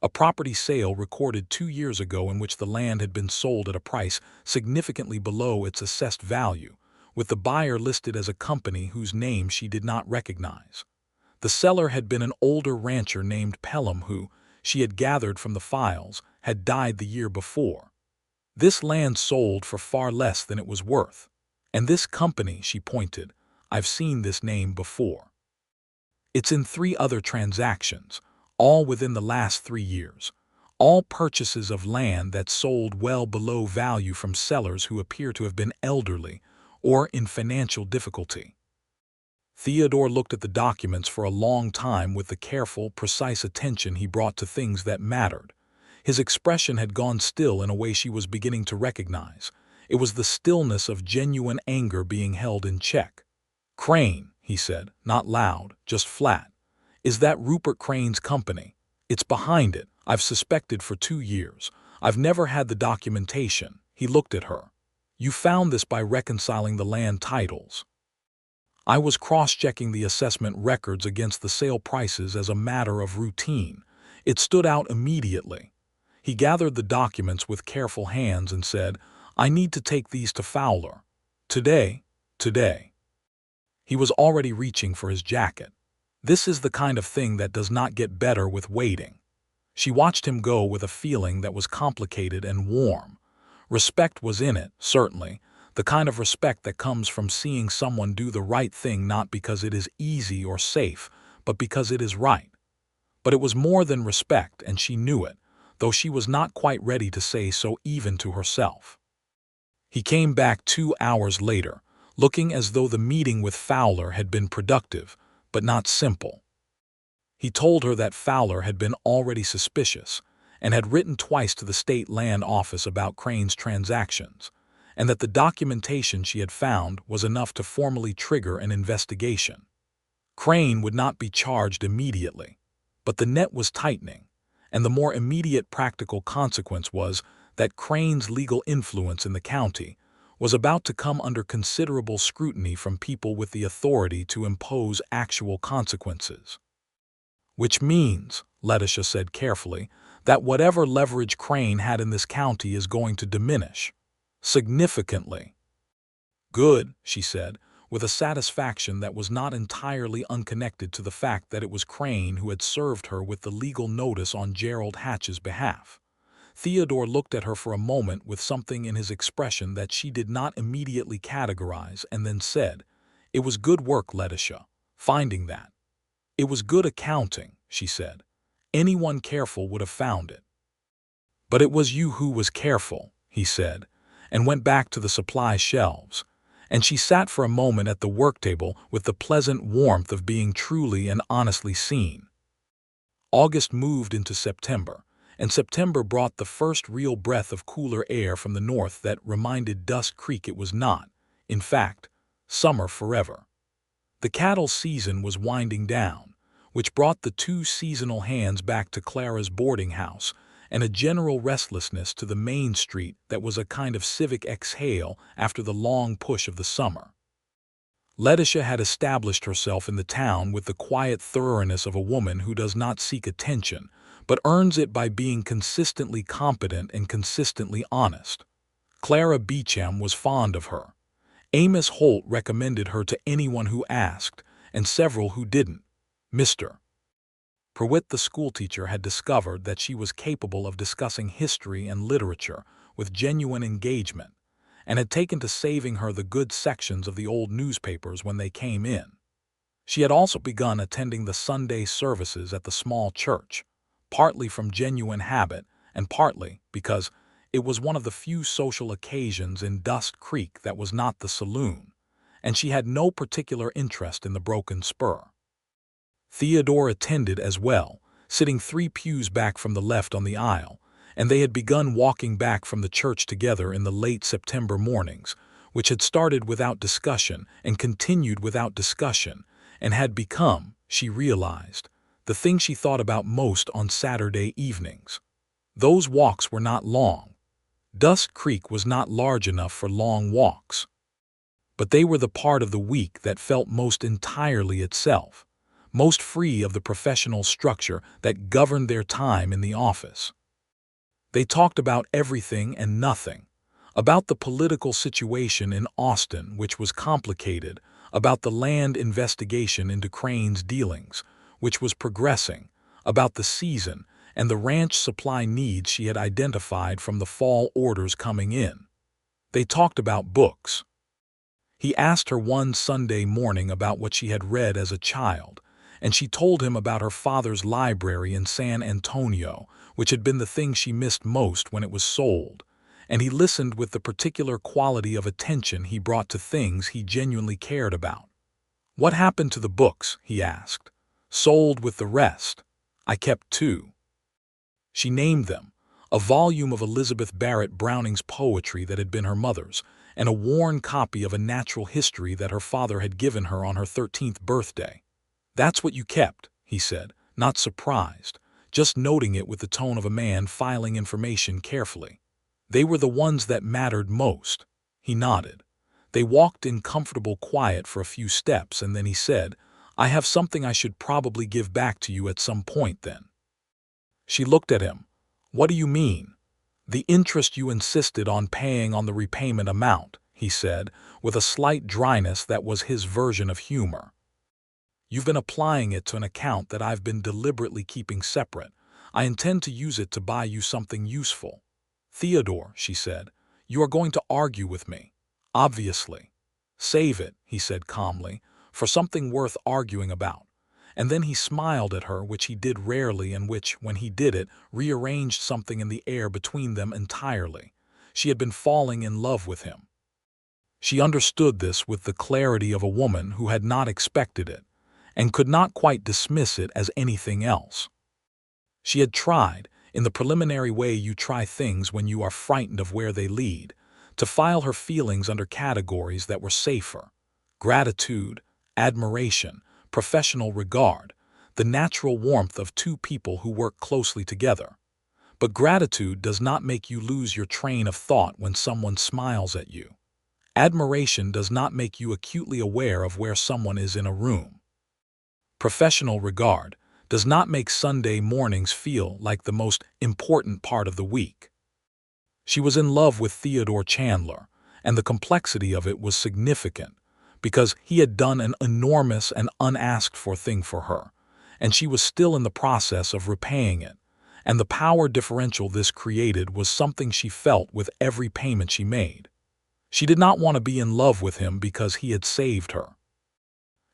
A property sale recorded 2 years ago in which the land had been sold at a price significantly below its assessed value, with the buyer listed as a company whose name she did not recognize. The seller had been an older rancher named Pelham who, she had gathered from the files, had died the year before. This land sold for far less than it was worth. And this company, she pointed, I've seen this name before. It's in 3 other transactions, all within the last 3 years. All purchases of land that sold well below value from sellers who appear to have been elderly or in financial difficulty. Theodore looked at the documents for a long time with the careful, precise attention he brought to things that mattered. His expression had gone still in a way she was beginning to recognize. It was the stillness of genuine anger being held in check. "Crane," he said, not loud, just flat. "Is that Rupert Crane's company? It's behind it. I've suspected for 2 years. I've never had the documentation." He looked at her. "You found this by reconciling the land titles." "I was cross-checking the assessment records against the sale prices as a matter of routine. It stood out immediately." He gathered the documents with careful hands and said, "I need to take these to Fowler. Today." He was already reaching for his jacket. This is the kind of thing that does not get better with waiting. She watched him go with a feeling that was complicated and warm. Respect was in it, certainly, the kind of respect that comes from seeing someone do the right thing not because it is easy or safe, but because it is right. But it was more than respect, and she knew it, though she was not quite ready to say so even to herself. He came back 2 hours later, looking as though the meeting with Fowler had been productive, but not simple. He told her that Fowler had been already suspicious and had written twice to the state land office about Crane's transactions, and that the documentation she had found was enough to formally trigger an investigation. Crane would not be charged immediately, but the net was tightening, and the more immediate practical consequence was that Crane's legal influence in the county was about to come under considerable scrutiny from people with the authority to impose actual consequences. "Which means," Letitia said carefully, "that whatever leverage Crane had in this county is going to diminish. Significantly." "Good," she said, with a satisfaction that was not entirely unconnected to the fact that it was Crane who had served her with the legal notice on Gerald Hatch's behalf. Theodore looked at her for a moment with something in his expression that she did not immediately categorize and then said, "It was good work, Letitia, finding that." "It was good accounting," she said. "Anyone careful would have found it." "But it was you who was careful," he said, and went back to the supply shelves. And she sat for a moment at the worktable with the pleasant warmth of being truly and honestly seen. August moved into September, and September brought the first real breath of cooler air from the north that reminded Dust Creek it was not, in fact, summer forever. The cattle season was winding down, which brought the 2 seasonal hands back to Clara's boarding house and a general restlessness to the main street that was a kind of civic exhale after the long push of the summer. Letitia had established herself in the town with the quiet thoroughness of a woman who does not seek attention, but earns it by being consistently competent and consistently honest. Clara Beecham was fond of her. Amos Holt recommended her to anyone who asked, and several who didn't. Mr. Prewitt, the schoolteacher, had discovered that she was capable of discussing history and literature with genuine engagement, and had taken to saving her the good sections of the old newspapers when they came in. She had also begun attending the Sunday services at the small church, partly from genuine habit and partly because it was one of the few social occasions in Dust Creek that was not the saloon, and she had no particular interest in the broken spur. Theodore attended as well, sitting 3 pews back from the left on the aisle, and they had begun walking back from the church together in the late September mornings, which had started without discussion and continued without discussion, and had become, she realized, the thing she thought about most on Saturday evenings. Those walks were not long. Dusk Creek was not large enough for long walks. But they were the part of the week that felt most entirely itself, most free of the professional structure that governed their time in the office. They talked about everything and nothing, about the political situation in Austin, which was complicated, about the land investigation into Crane's dealings, which was progressing, about the season and the ranch supply needs she had identified from the fall orders coming in. They talked about books. He asked her one Sunday morning about what she had read as a child, and she told him about her father's library in San Antonio, which had been the thing she missed most when it was sold, and he listened with the particular quality of attention he brought to things he genuinely cared about. "What happened to the books?" he asked. "Sold with the rest. I kept 2. She named them, a volume of Elizabeth Barrett Browning's poetry that had been her mother's, and a worn copy of a natural history that her father had given her on her 13th birthday. "That's what you kept," he said, not surprised, just noting it with the tone of a man filing information carefully. "They were the ones that mattered most." He nodded. They walked in comfortable quiet for a few steps, and then he said, "I have something I should probably give back to you at some point then." She looked at him. "What do you mean?" "The interest you insisted on paying on the repayment amount," he said, with a slight dryness that was his version of humor. "You've been applying it to an account that I've been deliberately keeping separate. I intend to use it to buy you something useful." "Theodore," she said, "you are going to argue with me." "Obviously." "Save it," he said calmly, "for something worth arguing about." And then he smiled at her, which he did rarely and which, when he did it, rearranged something in the air between them entirely. She had been falling in love with him. She understood this with the clarity of a woman who had not expected it, and could not quite dismiss it as anything else. She had tried, in the preliminary way you try things when you are frightened of where they lead, to file her feelings under categories that were safer: gratitude, admiration, professional regard, the natural warmth of two people who work closely together. But gratitude does not make you lose your train of thought when someone smiles at you. Admiration does not make you acutely aware of where someone is in a room. Professional regard does not make Sunday mornings feel like the most important part of the week. She was in love with Theodore Chandler, and the complexity of it was significant, because he had done an enormous and unasked-for thing for her, and she was still in the process of repaying it, and the power differential this created was something she felt with every payment she made. She did not want to be in love with him because he had saved her.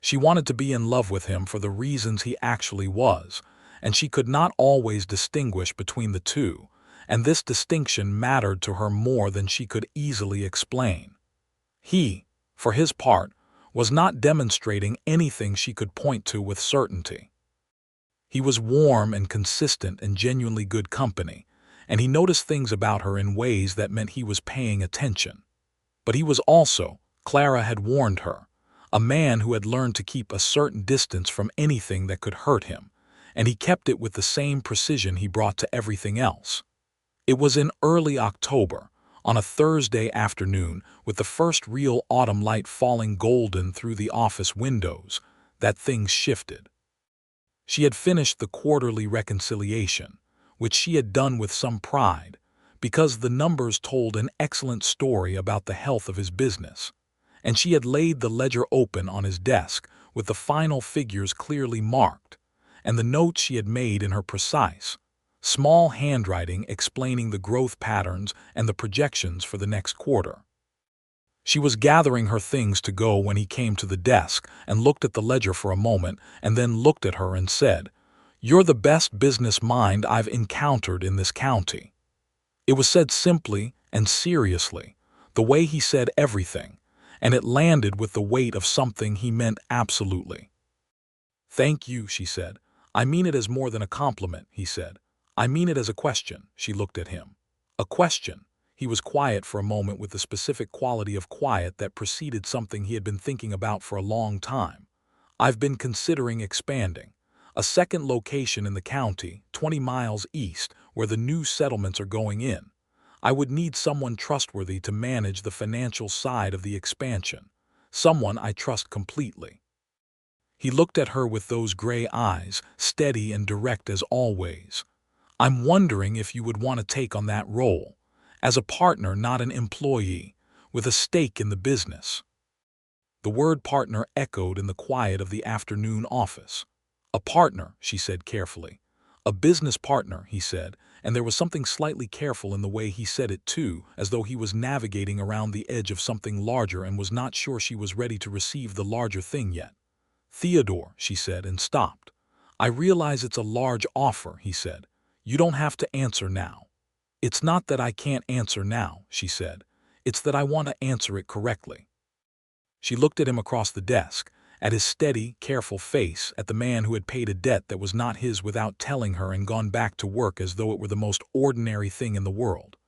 She wanted to be in love with him for the reasons he actually was, and she could not always distinguish between the two, and this distinction mattered to her more than she could easily explain. He, for his part, was not demonstrating anything she could point to with certainty. He was warm and consistent and genuinely good company, and he noticed things about her in ways that meant he was paying attention. But he was also, Clara had warned her, a man who had learned to keep a certain distance from anything that could hurt him, and he kept it with the same precision he brought to everything else. It was in early October, on a Thursday afternoon, with the first real autumn light falling golden through the office windows, that things shifted. She had finished the quarterly reconciliation, which she had done with some pride, because the numbers told an excellent story about the health of his business, and she had laid the ledger open on his desk with the final figures clearly marked, and the notes she had made in her precise, small handwriting explaining the growth patterns and the projections for the next quarter. She was gathering her things to go when he came to the desk and looked at the ledger for a moment and then looked at her and said, "You're the best business mind I've encountered in this county." It was said simply and seriously, the way he said everything, and it landed with the weight of something he meant absolutely. "Thank you," she said. "I mean it as more than a compliment," he said. I mean it as a question. She looked at him. A question. He was quiet for a moment with the specific quality of quiet that preceded something he had been thinking about for a long time. I've been considering expanding. A second location in the county, 20 miles east, where the new settlements are going in. I would need someone trustworthy to manage the financial side of the expansion. Someone I trust completely. He looked at her with those gray eyes, steady and direct as always. I'm wondering if you would want to take on that role. As a partner, not an employee, with a stake in the business. The word partner echoed in the quiet of the afternoon office. A partner, she said carefully. A business partner, he said, and there was something slightly careful in the way he said it too, as though he was navigating around the edge of something larger and was not sure she was ready to receive the larger thing yet. Theodore, she said, and stopped. I realize it's a large offer, he said. You don't have to answer now. It's not that I can't answer now, she said. It's that I want to answer it correctly. She looked at him across the desk, at his steady, careful face, at the man who had paid a debt that was not his without telling her and gone back to work as though it were the most ordinary thing in the world.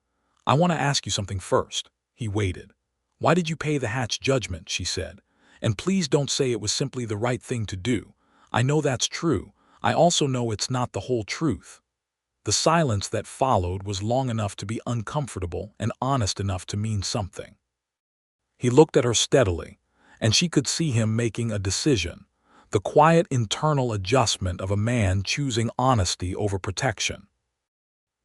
I want to ask you something first. He waited. Why did you pay the Hatch judgment, she said. And please don't say it was simply the right thing to do. I know that's true. I also know it's not the whole truth. The silence that followed was long enough to be uncomfortable and honest enough to mean something. He looked at her steadily, and she could see him making a decision, the quiet internal adjustment of a man choosing honesty over protection.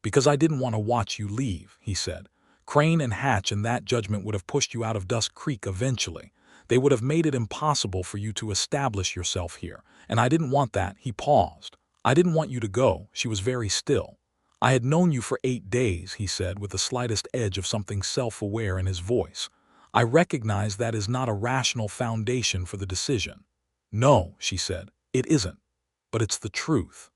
Because I didn't want to watch you leave, he said. Crane and Hatch and that judgment would have pushed you out of Dusk Creek eventually. They would have made it impossible for you to establish yourself here, and I didn't want that. He paused. I didn't want you to go. She was very still. I had known you for 8 days, he said, with the slightest edge of something self-aware in his voice. I recognize that is not a rational foundation for the decision. No, she said, it isn't. But it's the truth.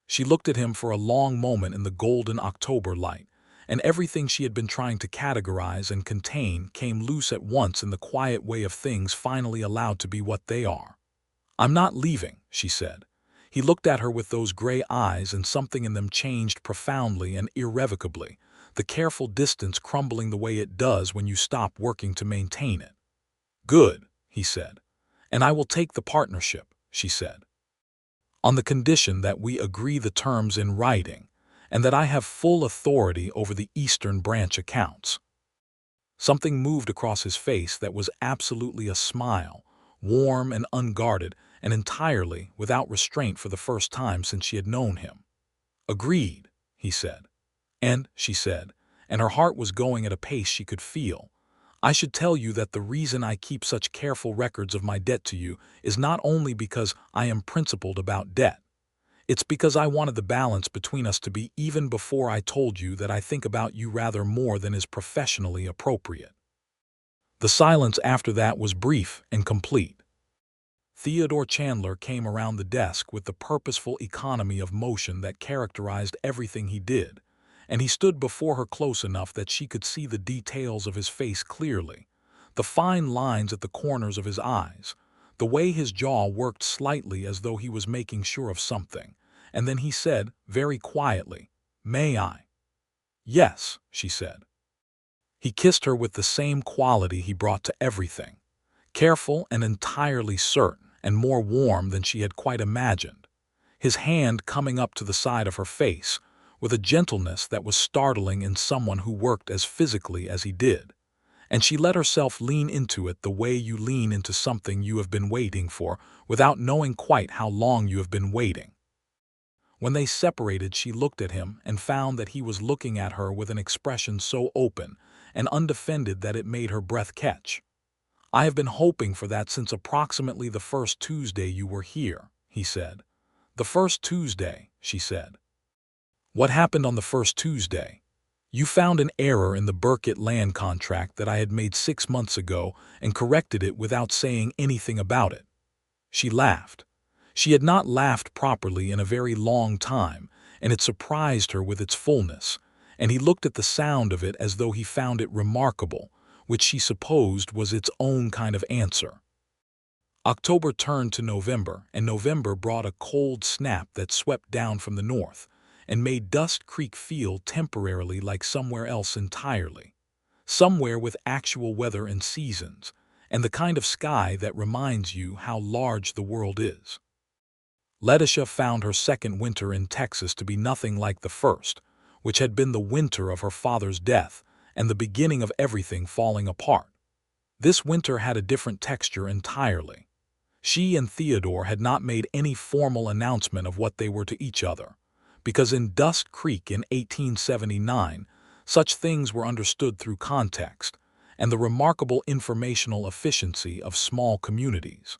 She looked at him for a long moment in the golden October light, and everything she had been trying to categorize and contain came loose at once in the quiet way of things finally allowed to be what they are. I'm not leaving, she said. He looked at her with those gray eyes, and something in them changed profoundly and irrevocably, the careful distance crumbling the way it does when you stop working to maintain it. Good, he said. And I will take the partnership, she said. On the condition that we agree the terms in writing, and that I have full authority over the Eastern Branch accounts. Something moved across his face that was absolutely a smile, warm and unguarded, and entirely without restraint for the first time since she had known him. Agreed, he said. And, she said, and her heart was going at a pace she could feel, I should tell you that the reason I keep such careful records of my debt to you is not only because I am principled about debt. It's because I wanted the balance between us to be even before I told you that I think about you rather more than is professionally appropriate. The silence after that was brief and complete. Theodore Chandler came around the desk with the purposeful economy of motion that characterized everything he did, and he stood before her close enough that she could see the details of his face clearly, the fine lines at the corners of his eyes, the way his jaw worked slightly as though he was making sure of something, and then he said, very quietly, "May I?" "Yes," she said. He kissed her with the same quality he brought to everything, careful and entirely certain, and more warm than she had quite imagined, his hand coming up to the side of her face, with a gentleness that was startling in someone who worked as physically as he did. And she let herself lean into it the way you lean into something you have been waiting for without knowing quite how long you have been waiting. When they separated, she looked at him and found that he was looking at her with an expression so open and undefended that it made her breath catch. I have been hoping for that since approximately the first Tuesday you were here, he said. The first Tuesday, she said. What happened on the first Tuesday? You found an error in the Burkett land contract that I had made 6 months ago and corrected it without saying anything about it. She laughed. She had not laughed properly in a very long time, and it surprised her with its fullness, and he looked at the sound of it as though he found it remarkable, which she supposed was its own kind of answer. October turned to November, and November brought a cold snap that swept down from the north, and made Dust Creek feel temporarily like somewhere else entirely. Somewhere with actual weather and seasons, and the kind of sky that reminds you how large the world is. Letitia found her second winter in Texas to be nothing like the first, which had been the winter of her father's death and the beginning of everything falling apart. This winter had a different texture entirely. She and Theodore had not made any formal announcement of what they were to each other, because in Dust Creek in 1879, such things were understood through context and the remarkable informational efficiency of small communities.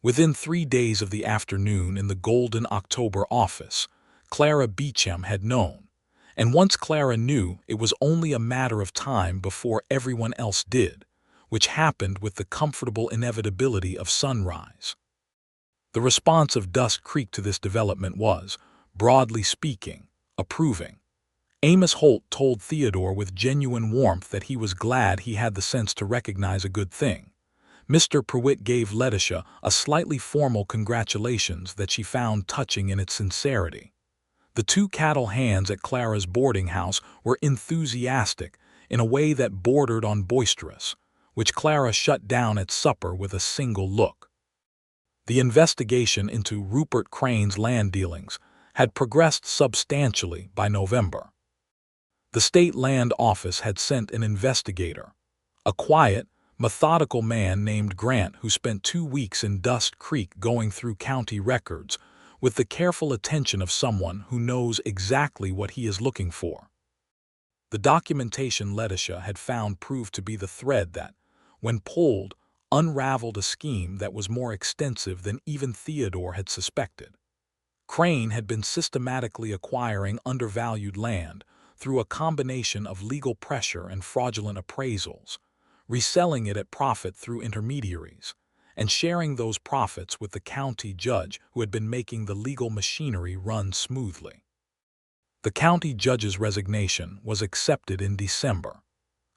Within 3 days of the afternoon in the Golden October office, Clara Beecham had known, and once Clara knew, it was only a matter of time before everyone else did, which happened with the comfortable inevitability of sunrise. The response of Dust Creek to this development was, broadly speaking, approving. Amos Holt told Theodore with genuine warmth that he was glad he had the sense to recognize a good thing. Mr. Prewitt gave Letitia a slightly formal congratulations that she found touching in its sincerity. The two cattle hands at Clara's boarding house were enthusiastic in a way that bordered on boisterous, which Clara shut down at supper with a single look. The investigation into Rupert Crane's land dealings had progressed substantially by November. The State Land Office had sent an investigator, a quiet, methodical man named Grant who spent 2 weeks in Dust Creek going through county records with the careful attention of someone who knows exactly what he is looking for. The documentation Letitia had found proved to be the thread that, when pulled, unraveled a scheme that was more extensive than even Theodore had suspected. Crane had been systematically acquiring undervalued land through a combination of legal pressure and fraudulent appraisals, reselling it at profit through intermediaries, and sharing those profits with the county judge who had been making the legal machinery run smoothly. The county judge's resignation was accepted in December.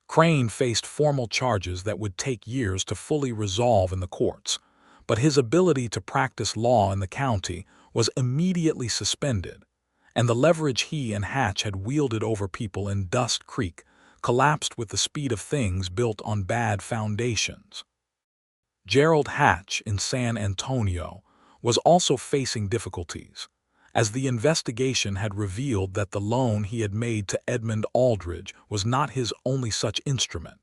Crane faced formal charges that would take years to fully resolve in the courts, but his ability to practice law in the county was immediately suspended, and the leverage he and Hatch had wielded over people in Dust Creek collapsed with the speed of things built on bad foundations. Gerald Hatch in San Antonio was also facing difficulties, as the investigation had revealed that the loan he had made to Edmund Aldridge was not his only such instrument.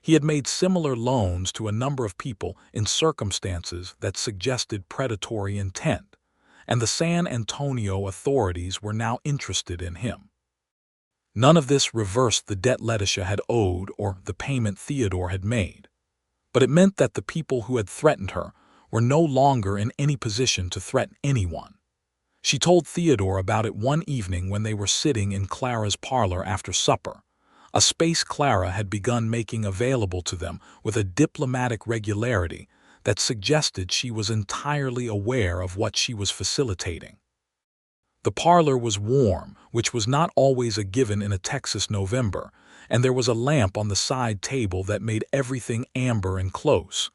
He had made similar loans to a number of people in circumstances that suggested predatory intent, and the San Antonio authorities were now interested in him. None of this reversed the debt Letitia had owed or the payment Theodore had made, but it meant that the people who had threatened her were no longer in any position to threaten anyone. She told Theodore about it one evening when they were sitting in Clara's parlor after supper, a space Clara had begun making available to them with a diplomatic regularity that suggested she was entirely aware of what she was facilitating. The parlor was warm, which was not always a given in a Texas November, and there was a lamp on the side table that made everything amber and close.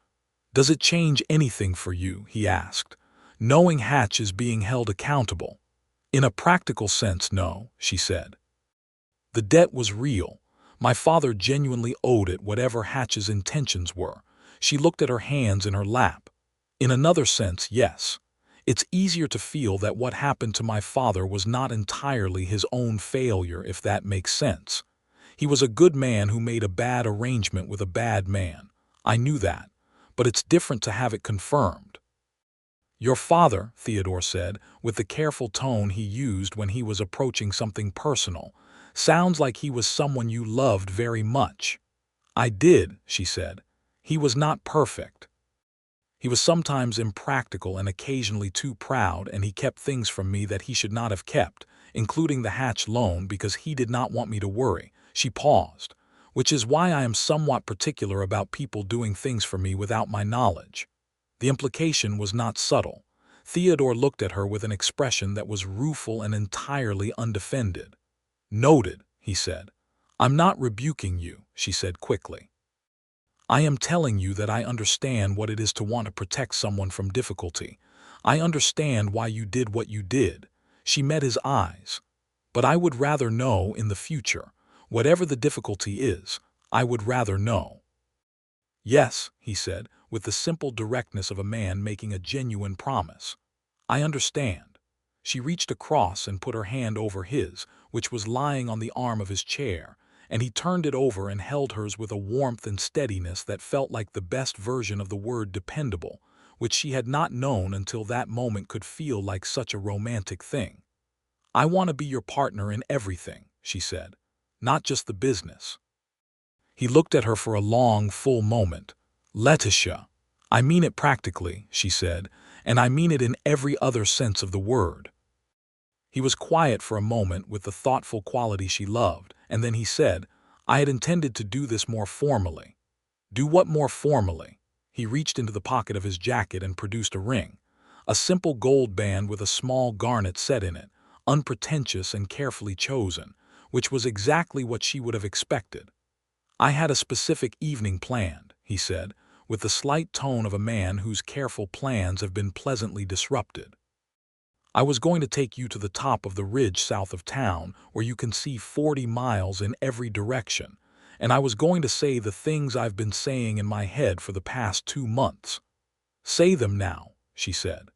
"Does it change anything for you?" he asked, knowing Hatch is being held accountable. "In a practical sense, no," she said. The debt was real. My father genuinely owed it, whatever Hatch's intentions were. She looked at her hands in her lap. "In another sense, yes. It's easier to feel that what happened to my father was not entirely his own failure, if that makes sense. He was a good man who made a bad arrangement with a bad man. I knew that, but it's different to have it confirmed." "Your father," Theodore said, with the careful tone he used when he was approaching something personal, "sounds like he was someone you loved very much." "I did," she said. "He was not perfect. He was sometimes impractical and occasionally too proud, and he kept things from me that he should not have kept, including the Hatch loan, because he did not want me to worry." She paused, "which is why I am somewhat particular about people doing things for me without my knowledge." The implication was not subtle. Theodore looked at her with an expression that was rueful and entirely undefended. "Noted," he said. "I'm not rebuking you," she said quickly. "I am telling you that I understand what it is to want to protect someone from difficulty. I understand why you did what you did." She met his eyes. "But I would rather know in the future. Whatever the difficulty is, I would rather know." "Yes," he said, with the simple directness of a man making a genuine promise. "I understand." She reached across and put her hand over his, which was lying on the arm of his chair, and he turned it over and held hers with a warmth and steadiness that felt like the best version of the word dependable, which she had not known until that moment could feel like such a romantic thing. "I want to be your partner in everything," she said, "not just the business." He looked at her for a long, full moment. "Letitia, I mean it practically," she said, "and I mean it in every other sense of the word." He was quiet for a moment with the thoughtful quality she loved, and then he said, "I had intended to do this more formally." "Do what more formally?" He reached into the pocket of his jacket and produced a ring, a simple gold band with a small garnet set in it, unpretentious and carefully chosen, which was exactly what she would have expected. "I had a specific evening planned," he said, with the slight tone of a man whose careful plans have been pleasantly disrupted. "I was going to take you to the top of the ridge south of town where you can see 40 miles in every direction, and I was going to say the things I've been saying in my head for the past 2 months." "Say them now," she said.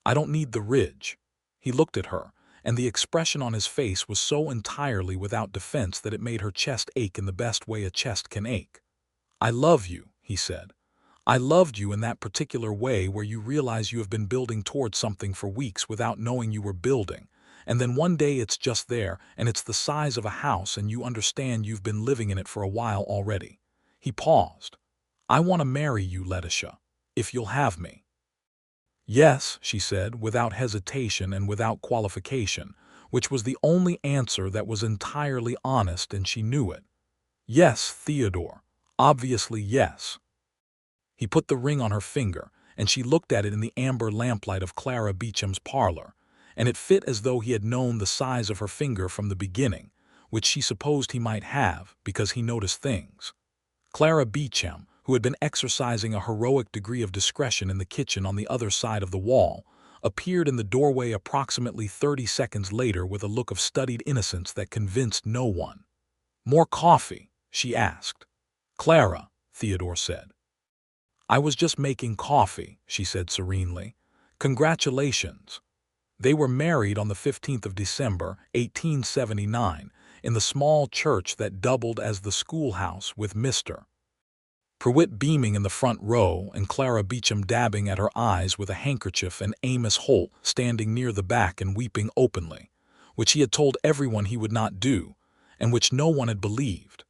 "I don't need the ridge." He looked at her, and the expression on his face was so entirely without defense that it made her chest ache in the best way a chest can ache. "I love you," he said. "I loved you in that particular way where you realize you have been building towards something for weeks without knowing you were building, and then one day it's just there and it's the size of a house and you understand you've been living in it for a while already." He paused. "I want to marry you, Letitia, if you'll have me." "Yes," she said, without hesitation and without qualification, which was the only answer that was entirely honest, and she knew it. "Yes, Theodore. Obviously, yes." He put the ring on her finger, and she looked at it in the amber lamplight of Clara Beecham's parlor, and it fit as though he had known the size of her finger from the beginning, which she supposed he might have because he noticed things. Clara Beecham, who had been exercising a heroic degree of discretion in the kitchen on the other side of the wall, appeared in the doorway approximately 30 seconds later with a look of studied innocence that convinced no one. "More coffee?" she asked. "Clara," Theodore said. "I was just making coffee," she said serenely. "Congratulations." They were married on the 15th of December, 1879, in the small church that doubled as the schoolhouse, with Mr. Pruitt beaming in the front row and Clara Beecham dabbing at her eyes with a handkerchief, and Amos Holt standing near the back and weeping openly, which he had told everyone he would not do, and which no one had believed.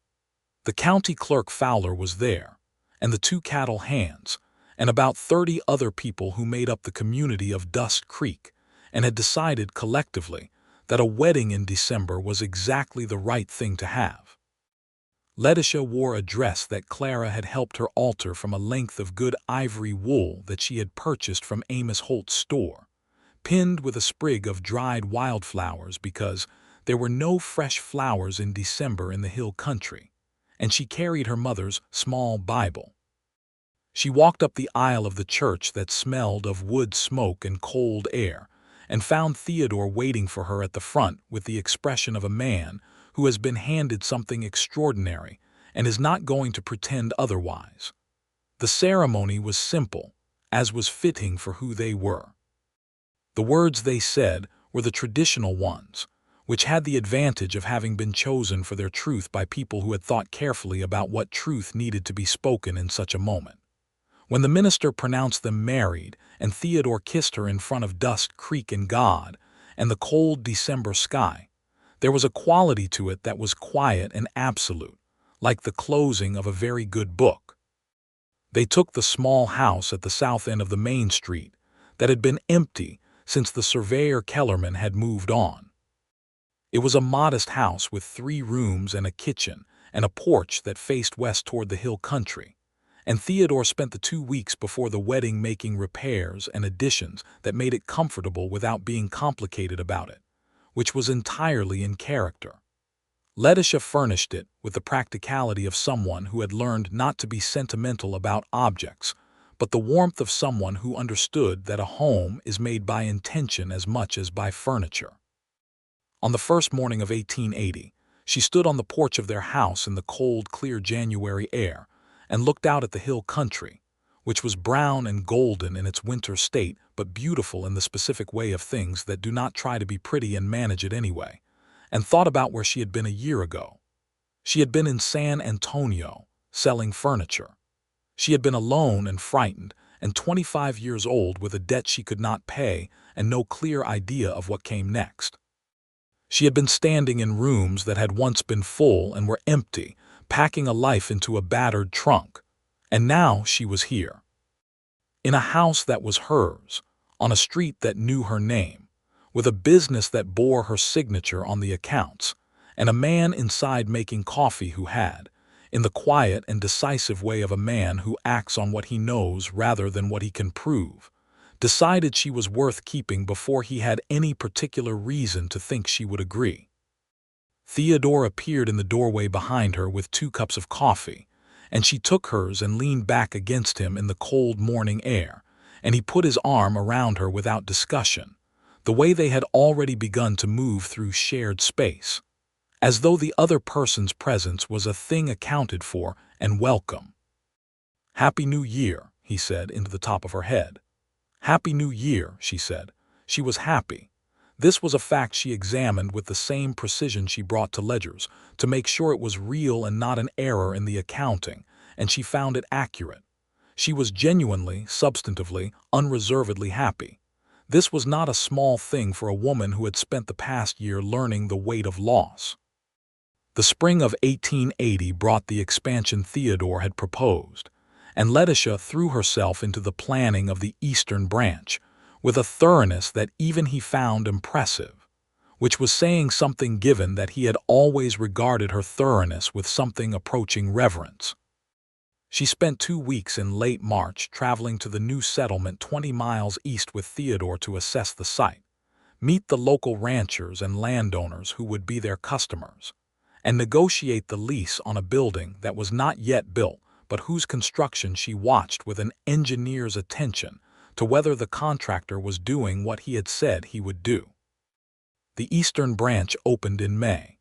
The county clerk Fowler was there, and the 2 cattle hands, and about 30 other people who made up the community of Dust Creek, and had decided collectively that a wedding in December was exactly the right thing to have. Letitia wore a dress that Clara had helped her alter from a length of good ivory wool that she had purchased from Amos Holt's store, pinned with a sprig of dried wildflowers because there were no fresh flowers in December in the hill country, and she carried her mother's small Bible. She walked up the aisle of the church that smelled of wood smoke and cold air, and found Theodore waiting for her at the front with the expression of a man who has been handed something extraordinary and is not going to pretend otherwise. The ceremony was simple, as was fitting for who they were. The words they said were the traditional ones, which had the advantage of having been chosen for their truth by people who had thought carefully about what truth needed to be spoken in such a moment. When the minister pronounced them married and Theodore kissed her in front of Dust Creek and God and the cold December sky, there was a quality to it that was quiet and absolute, like the closing of a very good book. They took the small house at the south end of the main street that had been empty since the surveyor Kellerman had moved on. It was a modest house with 3 rooms and a kitchen and a porch that faced west toward the hill country, and Theodore spent the 2 weeks before the wedding making repairs and additions that made it comfortable without being complicated about it, which was entirely in character. Letitia furnished it with the practicality of someone who had learned not to be sentimental about objects, but the warmth of someone who understood that a home is made by intention as much as by furniture. On the first morning of 1880, she stood on the porch of their house in the cold, clear January air and looked out at the hill country, which was brown and golden in its winter state but beautiful in the specific way of things that do not try to be pretty and manage it anyway, and thought about where she had been a year ago. She had been in San Antonio, selling furniture. She had been alone and frightened, and 25 years old with a debt she could not pay and no clear idea of what came next. She had been standing in rooms that had once been full and were empty, packing a life into a battered trunk. And now she was here. In a house that was hers, on a street that knew her name, with a business that bore her signature on the accounts, and a man inside making coffee who had, in the quiet and decisive way of a man who acts on what he knows rather than what he can prove, decided she was worth keeping before he had any particular reason to think she would agree. Theodore appeared in the doorway behind her with 2 cups of coffee, and she took hers and leaned back against him in the cold morning air, and he put his arm around her without discussion, the way they had already begun to move through shared space, as though the other person's presence was a thing accounted for and welcome. "Happy New Year," he said into the top of her head. "Happy New Year," she said. She was happy. This was a fact she examined with the same precision she brought to ledgers, to make sure it was real and not an error in the accounting, and she found it accurate. She was genuinely, substantively, unreservedly happy. This was not a small thing for a woman who had spent the past year learning the weight of loss. The spring of 1880 brought the expansion Theodore had proposed, and Letitia threw herself into the planning of the Eastern Branch with a thoroughness that even he found impressive, which was saying something given that he had always regarded her thoroughness with something approaching reverence. She spent 2 weeks in late March traveling to the new settlement 20 miles east with Theodore to assess the site, meet the local ranchers and landowners who would be their customers, and negotiate the lease on a building that was not yet built but whose construction she watched with an engineer's attention to whether the contractor was doing what he had said he would do. The Eastern Branch opened in May.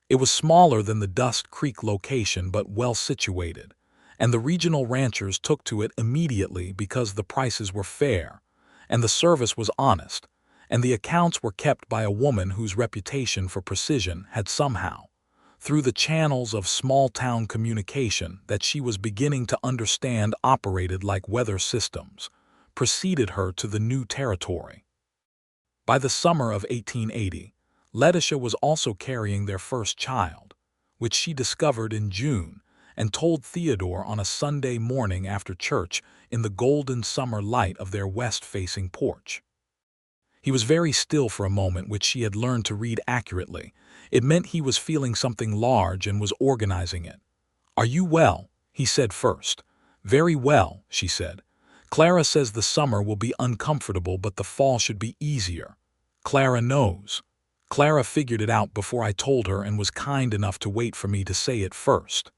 It was smaller than the Dust Creek location but well situated, and the regional ranchers took to it immediately because the prices were fair, and the service was honest, and the accounts were kept by a woman whose reputation for precision had somehow, through the channels of small-town communication that she was beginning to understand operated like weather systems, preceded her to the new territory. By the summer of 1880, Letitia was also carrying their first child, which she discovered in June and told Theodore on a Sunday morning after church in the golden summer light of their west-facing porch. He was very still for a moment, which she had learned to read accurately. It meant he was feeling something large and was organizing it. "Are you well?" he said first. "Very well," she said. "Clara says the summer will be uncomfortable but the fall should be easier. Clara knows. Clara figured it out before I told her and was kind enough to wait for me to say it first."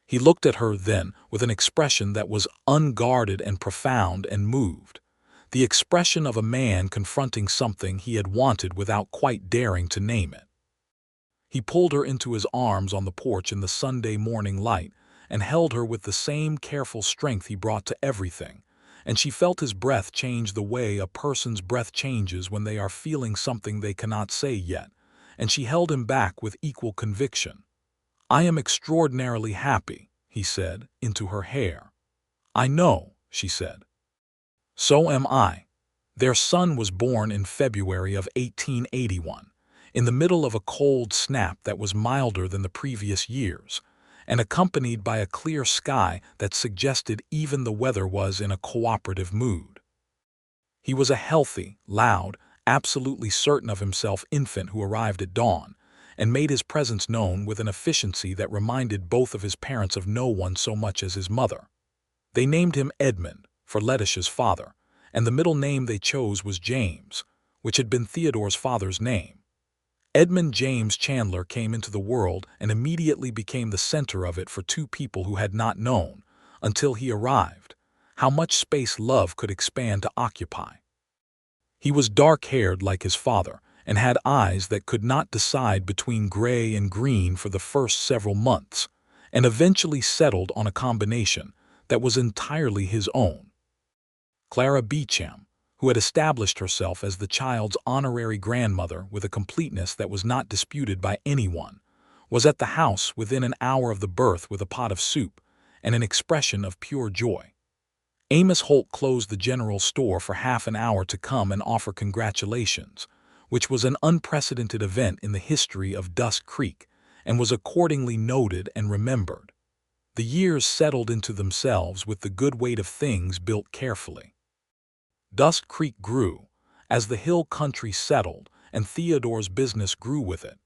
He looked at her then with an expression that was unguarded and profound and moved, the expression of a man confronting something he had wanted without quite daring to name it. He pulled her into his arms on the porch in the Sunday morning light and held her with the same careful strength he brought to everything, and she felt his breath change the way a person's breath changes when they are feeling something they cannot say yet, and she held him back with equal conviction. "I am extraordinarily happy," he said, into her hair. "I know," she said. "So am I." Their son was born in February of 1881, in the middle of a cold snap that was milder than the previous years, and accompanied by a clear sky that suggested even the weather was in a cooperative mood. He was a healthy, loud, absolutely certain of himself infant who arrived at dawn, and made his presence known with an efficiency that reminded both of his parents of no one so much as his mother. They named him Edmund, for Letitia's father, and the middle name they chose was James, which had been Theodore's father's name. Edmund James Chandler came into the world and immediately became the center of it for 2 people who had not known, until he arrived, how much space love could expand to occupy. He was dark-haired like his father and had eyes that could not decide between gray and green for the first several months, and eventually settled on a combination that was entirely his own. Clara Beecham, who had established herself as the child's honorary grandmother with a completeness that was not disputed by anyone, was at the house within an hour of the birth with a pot of soup and an expression of pure joy. Amos Holt closed the general store for half an hour to come and offer congratulations, which was an unprecedented event in the history of Dusk Creek and was accordingly noted and remembered. The years settled into themselves with the good weight of things built carefully. Dusk Creek grew as the hill country settled and Theodore's business grew with it,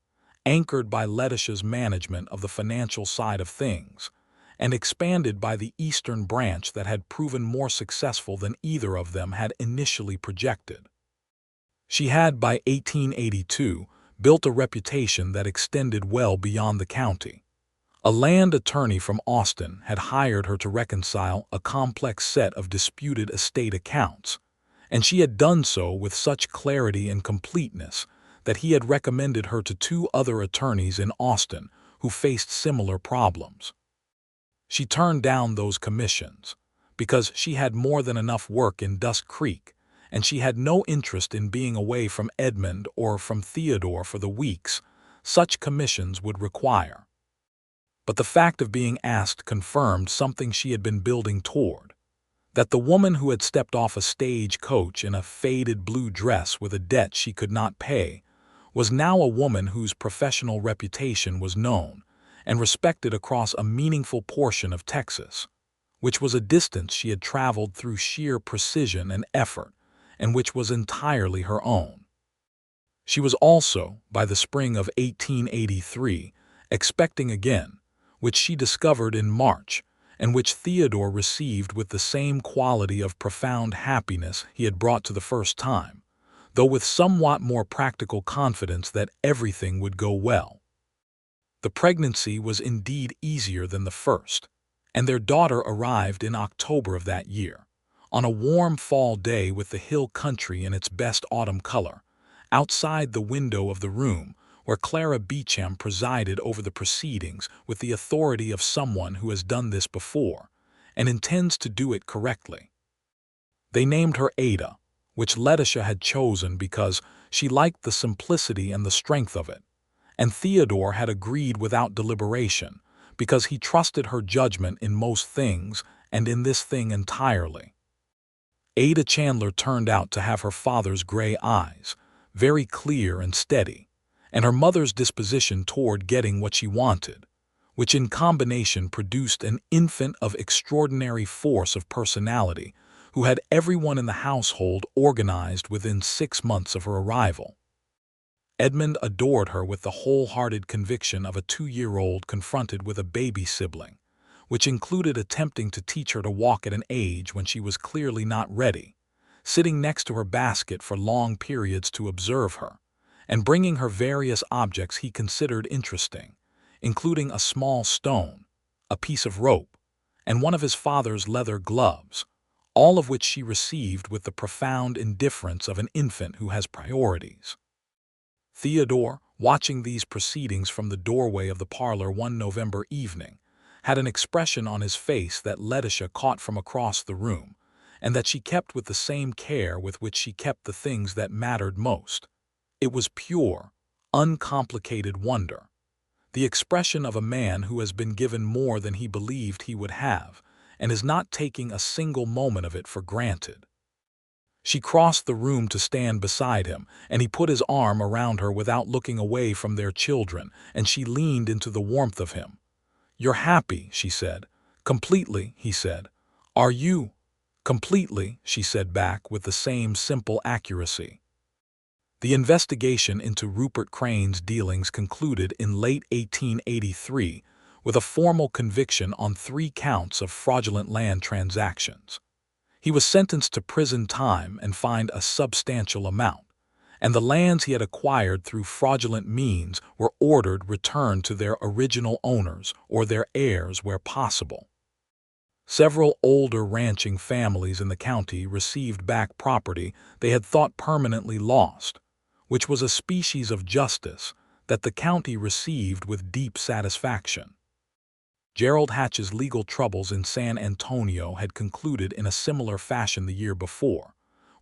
anchored by Letitia's management of the financial side of things, and expanded by the eastern branch that had proven more successful than either of them had initially projected. She had, by 1882, built a reputation that extended well beyond the county. A land attorney from Austin had hired her to reconcile a complex set of disputed estate accounts, and she had done so with such clarity and completeness that he had recommended her to two other attorneys in Austin who faced similar problems. She turned down those commissions because she had more than enough work in Dusk Creek, and she had no interest in being away from Edmund or from Theodore for the weeks such commissions would require. But the fact of being asked confirmed something she had been building toward, that the woman who had stepped off a stagecoach in a faded blue dress with a debt she could not pay was now a woman whose professional reputation was known and respected across a meaningful portion of Texas, which was a distance she had traveled through sheer precision and effort, and which was entirely her own. She was also, by the spring of 1883, expecting again, which she discovered in March, and which Theodore received with the same quality of profound happiness he had brought to the first time, though with somewhat more practical confidence that everything would go well. The pregnancy was indeed easier than the first, and their daughter arrived in October of that year, on a warm fall day with the hill country in its best autumn color, outside the window of the room where Clara Beecham presided over the proceedings with the authority of someone who has done this before and intends to do it correctly. They named her Ada, which Letitia had chosen because she liked the simplicity and the strength of it, and Theodore had agreed without deliberation because he trusted her judgment in most things and in this thing entirely. Ada Chandler turned out to have her father's gray eyes, very clear and steady, and her mother's disposition toward getting what she wanted, which in combination produced an infant of extraordinary force of personality who had everyone in the household organized within 6 months of her arrival. Edmund adored her with the wholehearted conviction of a 2-year-old confronted with a baby sibling, which included attempting to teach her to walk at an age when she was clearly not ready, sitting next to her basket for long periods to observe her, and bringing her various objects he considered interesting, including a small stone, a piece of rope, and one of his father's leather gloves, all of which she received with the profound indifference of an infant who has priorities. Theodore, watching these proceedings from the doorway of the parlor one November evening, had an expression on his face that Letitia caught from across the room, and that she kept with the same care with which she kept the things that mattered most. It was pure, uncomplicated wonder, the expression of a man who has been given more than he believed he would have, and is not taking a single moment of it for granted. She crossed the room to stand beside him, and he put his arm around her without looking away from their children, and she leaned into the warmth of him. "You're happy," she said. "Completely," he said. "Are you?" "Completely," she said back with the same simple accuracy. The investigation into Rupert Crane's dealings concluded in late 1883 with a formal conviction on 3 counts of fraudulent land transactions. He was sentenced to prison time and fined a substantial amount, and the lands he had acquired through fraudulent means were ordered returned to their original owners or their heirs where possible. Several older ranching families in the county received back property they had thought permanently lost, which was a species of justice that the county received with deep satisfaction. Gerald Hatch's legal troubles in San Antonio had concluded in a similar fashion the year before,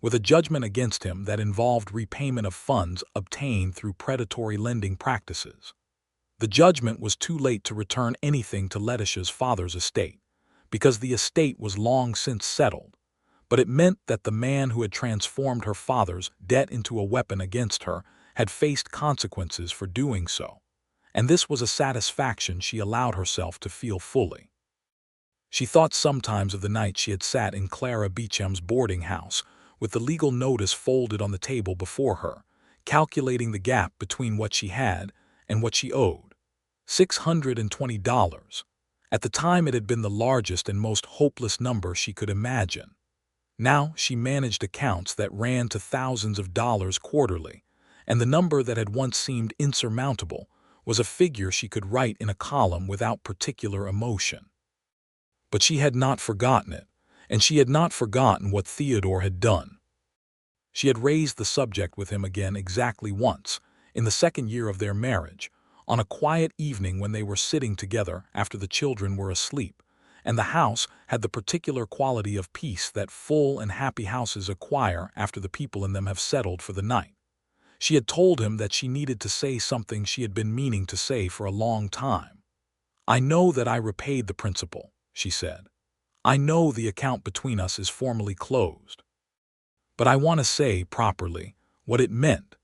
with a judgment against him that involved repayment of funds obtained through predatory lending practices. The judgment was too late to return anything to Letitia's father's estate, because the estate was long since settled, but it meant that the man who had transformed her father's debt into a weapon against her had faced consequences for doing so, and this was a satisfaction she allowed herself to feel fully. She thought sometimes of the night she had sat in Clara Beecham's boarding house with the legal notice folded on the table before her, calculating the gap between what she had and what she owed. $620. At the time it had been the largest and most hopeless number she could imagine. Now she managed accounts that ran to thousands of dollars quarterly, and the number that had once seemed insurmountable was a figure she could write in a column without particular emotion. But she had not forgotten it, and she had not forgotten what Theodore had done. She had raised the subject with him again exactly once, in the second year of their marriage, on a quiet evening when they were sitting together after the children were asleep, and the house had the particular quality of peace that full and happy houses acquire after the people in them have settled for the night. She had told him that she needed to say something she had been meaning to say for a long time. "I know that I repaid the principal," she said. "I know the account between us is formally closed. But I want to say properly what it meant."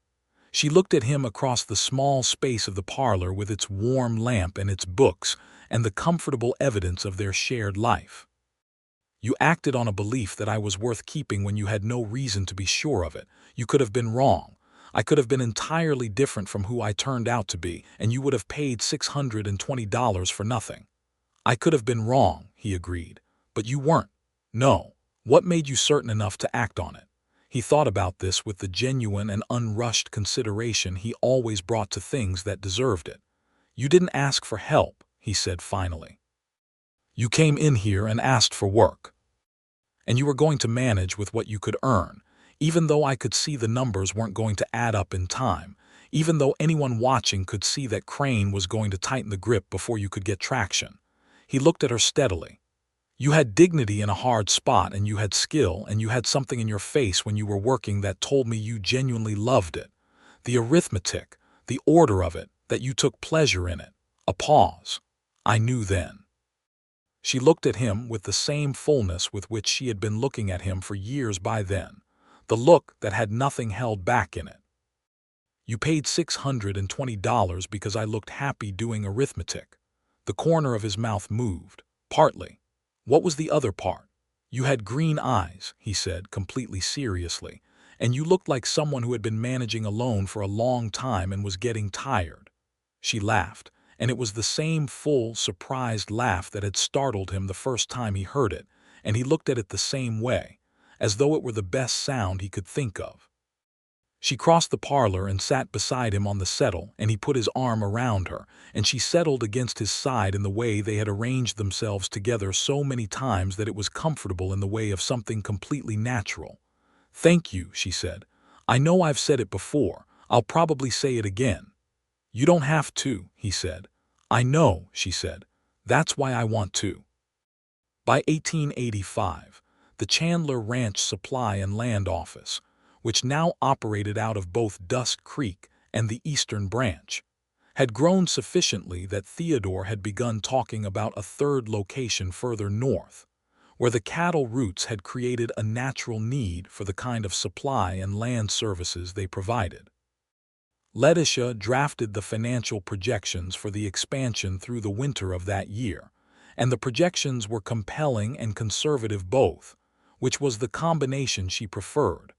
She looked at him across the small space of the parlor with its warm lamp and its books and the comfortable evidence of their shared life. "You acted on a belief that I was worth keeping when you had no reason to be sure of it. You could have been wrong. I could have been entirely different from who I turned out to be, and you would have paid $620 for nothing." "I could have been wrong," he agreed, "but you weren't." "No. What made you certain enough to act on it?" He thought about this with the genuine and unrushed consideration he always brought to things that deserved it. "You didn't ask for help," he said finally. "You came in here and asked for work. And you were going to manage with what you could earn, even though I could see the numbers weren't going to add up in time, even though anyone watching could see that Crane was going to tighten the grip before you could get traction." He looked at her steadily. "You had dignity in a hard spot, and you had skill, and you had something in your face when you were working that told me you genuinely loved it. The arithmetic, the order of it, that you took pleasure in it." A pause. "I knew then." She looked at him with the same fullness with which she had been looking at him for years by then, the look that had nothing held back in it. "You paid $620 because I looked happy doing arithmetic." The corner of his mouth moved. "Partly. What was the other part?" "You had green eyes," he said, completely seriously, "and you looked like someone who had been managing alone for a long time and was getting tired." She laughed, and it was the same full, surprised laugh that had startled him the first time he heard it, and he looked at it the same way, as though it were the best sound he could think of. She crossed the parlor and sat beside him on the settle, and he put his arm around her, and she settled against his side in the way they had arranged themselves together so many times that it was comfortable in the way of something completely natural. "Thank you," she said. "I know I've said it before. I'll probably say it again." "You don't have to," he said. "I know," she said. "That's why I want to." By 1885, the Chandler Ranch Supply and Land Office, which now operated out of both Dust Creek and the Eastern Branch, had grown sufficiently that Theodore had begun talking about a third location further north, where the cattle routes had created a natural need for the kind of supply and land services they provided. Letitia drafted the financial projections for the expansion through the winter of that year, and the projections were compelling and conservative both, which was the combination she preferred.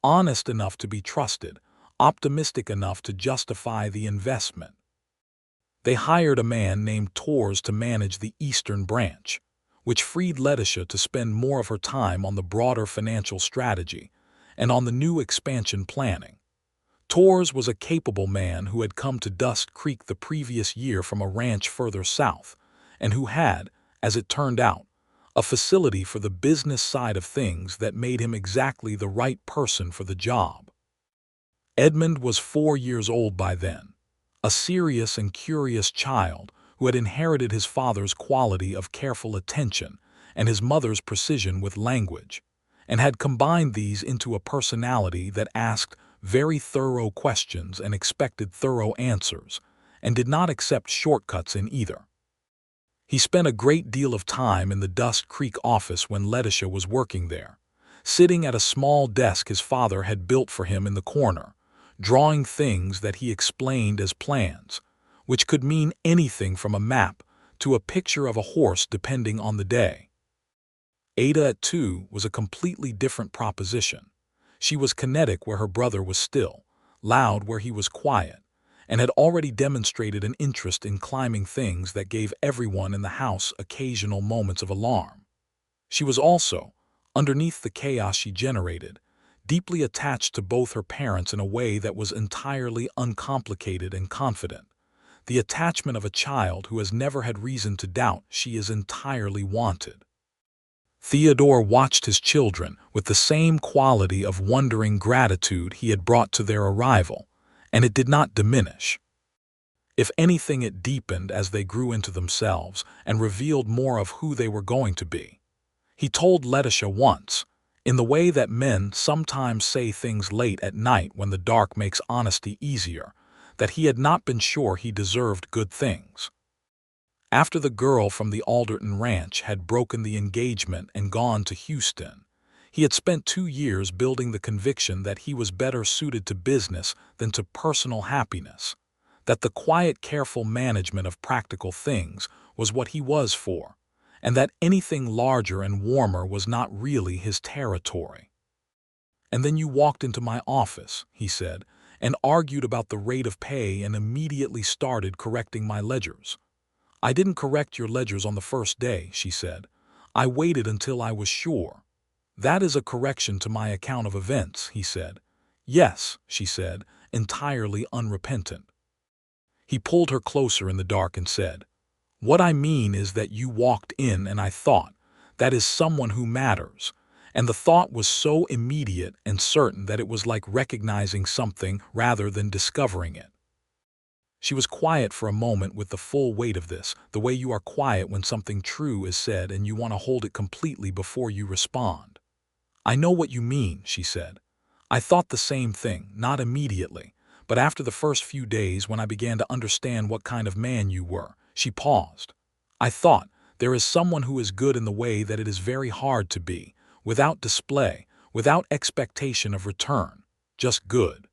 Honest enough to be trusted, optimistic enough to justify the investment. They hired a man named Torres to manage the Eastern Branch, which freed Letitia to spend more of her time on the broader financial strategy and on the new expansion planning. Torres was a capable man who had come to Dust Creek the previous year from a ranch further south, and who had, as it turned out, a facility for the business side of things that made him exactly the right person for the job. Edmund was 4 years old by then, a serious and curious child who had inherited his father's quality of careful attention and his mother's precision with language, and had combined these into a personality that asked very thorough questions and expected thorough answers, and did not accept shortcuts in either. He spent a great deal of time in the Dust Creek office when Letitia was working there, sitting at a small desk his father had built for him in the corner, drawing things that he explained as plans, which could mean anything from a map to a picture of a horse depending on the day. Ada at 2 was a completely different proposition. She was kinetic where her brother was still, loud where he was quiet, and had already demonstrated an interest in climbing things that gave everyone in the house occasional moments of alarm. She was also, underneath the chaos she generated, deeply attached to both her parents in a way that was entirely uncomplicated and confident, the attachment of a child who has never had reason to doubt she is entirely wanted. Theodore watched his children with the same quality of wondering gratitude he had brought to their arrival, and it did not diminish. If anything, it deepened as they grew into themselves and revealed more of who they were going to be. He told Letitia once, in the way that men sometimes say things late at night when the dark makes honesty easier, that he had not been sure he deserved good things. After the girl from the Alderton ranch had broken the engagement and gone to Houston, he had spent 2 years building the conviction that he was better suited to business than to personal happiness, that the quiet, careful management of practical things was what he was for, and that anything larger and warmer was not really his territory. "And then you walked into my office," he said, "and argued about the rate of pay and immediately started correcting my ledgers." "I didn't correct your ledgers on the first day," she said. "I waited until I was sure." "That is a correction to my account of events," he said. "Yes," she said, entirely unrepentant. He pulled her closer in the dark and said, "What I mean is that you walked in and I thought, that is someone who matters." And the thought was so immediate and certain that it was like recognizing something rather than discovering it. She was quiet for a moment with the full weight of this, the way you are quiet when something true is said and you want to hold it completely before you respond. "I know what you mean," she said. "I thought the same thing, not immediately, but after the first few days when I began to understand what kind of man you were." She paused. "I thought, there is someone who is good in the way that it is very hard to be, without display, without expectation of return, just good."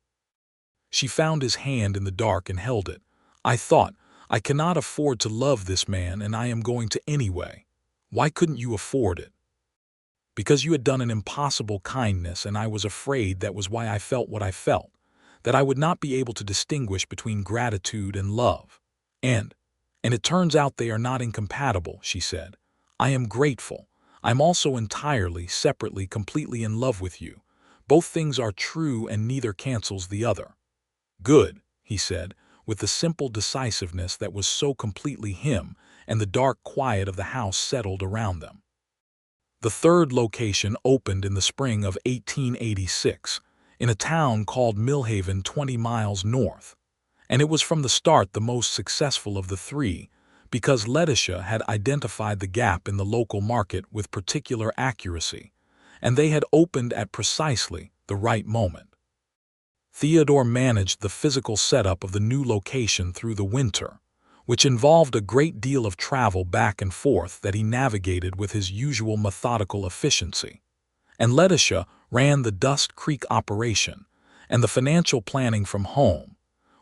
She found his hand in the dark and held it. "I thought, I cannot afford to love this man and I am going to anyway." "Why couldn't you afford it?" "Because you had done an impossible kindness and I was afraid that was why I felt what I felt, that I would not be able to distinguish between gratitude and love. And it turns out they are not incompatible," she said. "I am grateful. I'm also entirely, separately, completely in love with you. Both things are true and neither cancels the other." "Good," he said, with the simple decisiveness that was so completely him, and the dark quiet of the house settled around them. The third location opened in the spring of 1886, in a town called Millhaven 20 miles north, and it was from the start the most successful of the three, because Letitia had identified the gap in the local market with particular accuracy, and they had opened at precisely the right moment. Theodore managed the physical setup of the new location through the winter, which involved a great deal of travel back and forth that he navigated with his usual methodical efficiency. And Letitia ran the Dust Creek operation and the financial planning from home,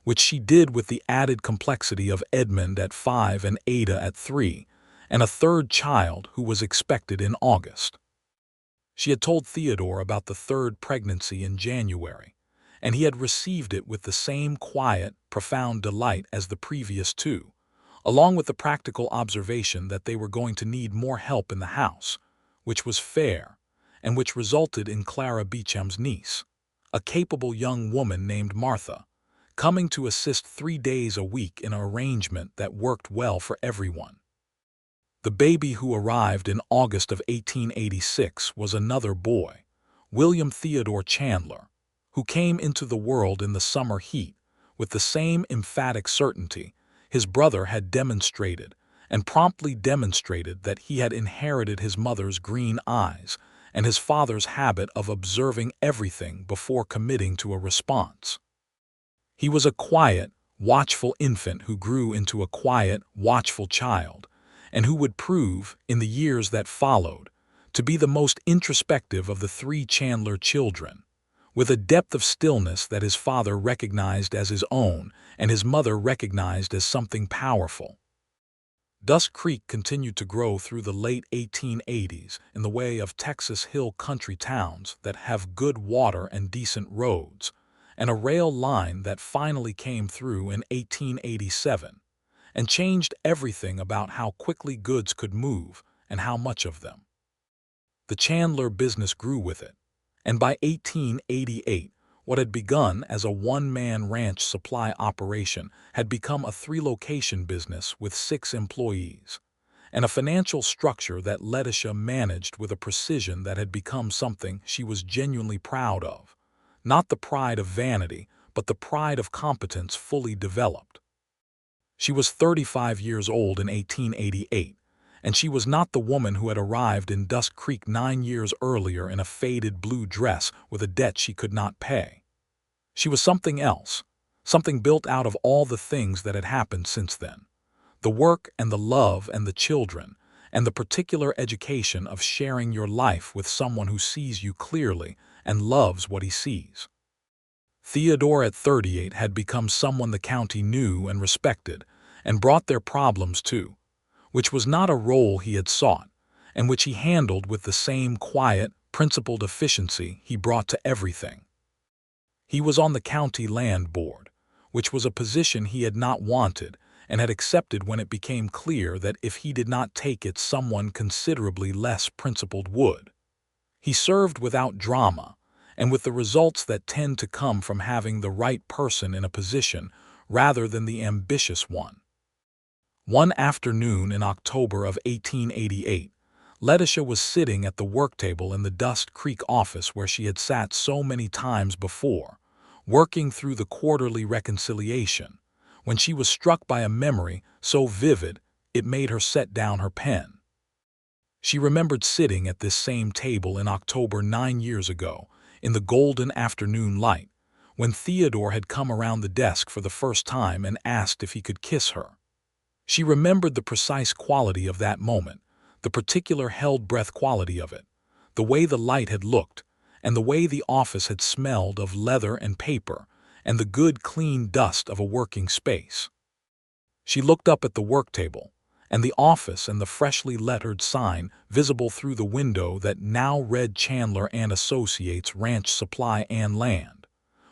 which she did with the added complexity of Edmund at 5 and Ada at 3, and a third child who was expected in August. She had told Theodore about the third pregnancy in January, and he had received it with the same quiet, profound delight as the previous two, along with the practical observation that they were going to need more help in the house, which was fair, and which resulted in Clara Beecham's niece, a capable young woman named Martha, coming to assist 3 days a week in an arrangement that worked well for everyone. The baby who arrived in August of 1886 was another boy, William Theodore Chandler, who came into the world in the summer heat with the same emphatic certainty his brother had demonstrated, and promptly demonstrated that he had inherited his mother's green eyes and his father's habit of observing everything before committing to a response. He was a quiet, watchful infant who grew into a quiet, watchful child, and who would prove, in the years that followed, to be the most introspective of the three Chandler children, with a depth of stillness that his father recognized as his own and his mother recognized as something powerful. Dusk Creek continued to grow through the late 1880s in the way of Texas Hill country towns that have good water and decent roads, and a rail line that finally came through in 1887 and changed everything about how quickly goods could move and how much of them. The Chandler business grew with it, and by 1888, what had begun as a one-man ranch supply operation had become a three-location business with 6 employees, and a financial structure that Letitia managed with a precision that had become something she was genuinely proud of. Not the pride of vanity, but the pride of competence fully developed. She was 35 years old in 1888, and she was not the woman who had arrived in Dusk Creek 9 years earlier in a faded blue dress with a debt she could not pay. She was something else, something built out of all the things that had happened since then. The work and the love and the children, and the particular education of sharing your life with someone who sees you clearly and loves what he sees. Theodore at 38 had become someone the county knew and respected, and brought their problems to, which was not a role he had sought, and which he handled with the same quiet, principled efficiency he brought to everything. He was on the county land board, which was a position he had not wanted and had accepted when it became clear that if he did not take it, someone considerably less principled would. He served without drama, and with the results that tend to come from having the right person in a position rather than the ambitious one. One afternoon in October of 1888, Letitia was sitting at the work table in the Dusk Creek office where she had sat so many times before, working through the quarterly reconciliation, when she was struck by a memory so vivid it made her set down her pen. She remembered sitting at this same table in October 9 years ago, in the golden afternoon light, when Theodore had come around the desk for the first time and asked if he could kiss her. She remembered the precise quality of that moment, the particular held-breath quality of it, the way the light had looked, and the way the office had smelled of leather and paper, and the good clean dust of a working space. She looked up at the work table, and the office and the freshly lettered sign visible through the window that now read Chandler and Associates Ranch Supply and Land,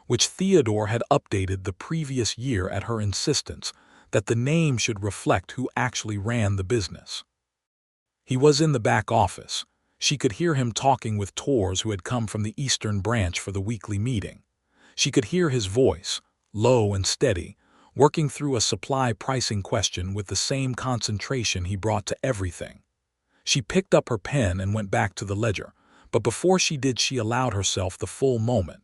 which Theodore had updated the previous year at her insistence that the name should reflect who actually ran the business. He was in the back office. She could hear him talking with Tors who had come from the Eastern Branch for the weekly meeting. She could hear his voice, low and steady, working through a supply pricing question with the same concentration he brought to everything. She picked up her pen and went back to the ledger, but before she did she allowed herself the full moment.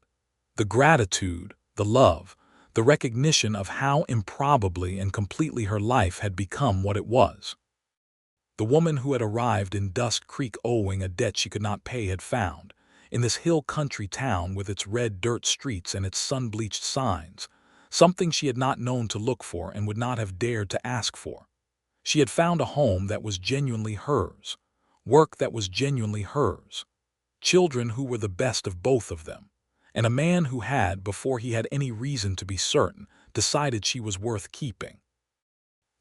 The gratitude, the love, the recognition of how improbably and completely her life had become what it was. The woman who had arrived in Dusk Creek owing a debt she could not pay had found, in this hill country town with its red dirt streets and its sun-bleached signs, something she had not known to look for and would not have dared to ask for. She had found a home that was genuinely hers, work that was genuinely hers, children who were the best of both of them, and a man who had, before he had any reason to be certain, decided she was worth keeping.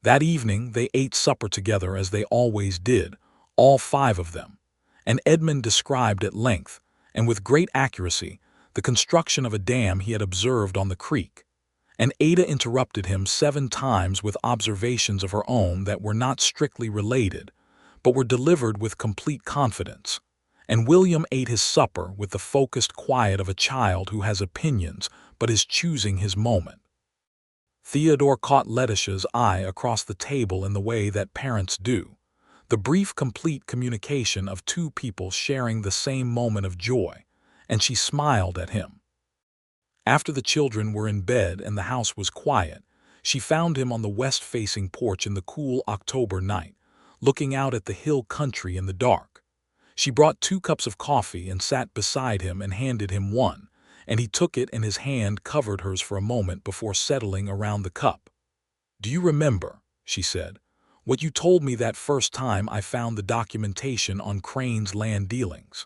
That evening they ate supper together as they always did, all 5 of them, and Edmund described at length, and with great accuracy, the construction of a dam he had observed on the creek, and Ada interrupted him 7 times with observations of her own that were not strictly related, but were delivered with complete confidence, and William ate his supper with the focused quiet of a child who has opinions but is choosing his moment. Theodore caught Letitia's eye across the table in the way that parents do, The brief, complete communication of two people sharing the same moment of joy, and she smiled at him. After the children were in bed and the house was quiet, she found him on the west-facing porch in the cool October night, looking out at the hill country in the dark. She brought 2 cups of coffee and sat beside him and handed him one, and he took it and his hand covered hers for a moment before settling around the cup. "Do you remember," she said, "what you told me that first time I found the documentation on Crane's land dealings?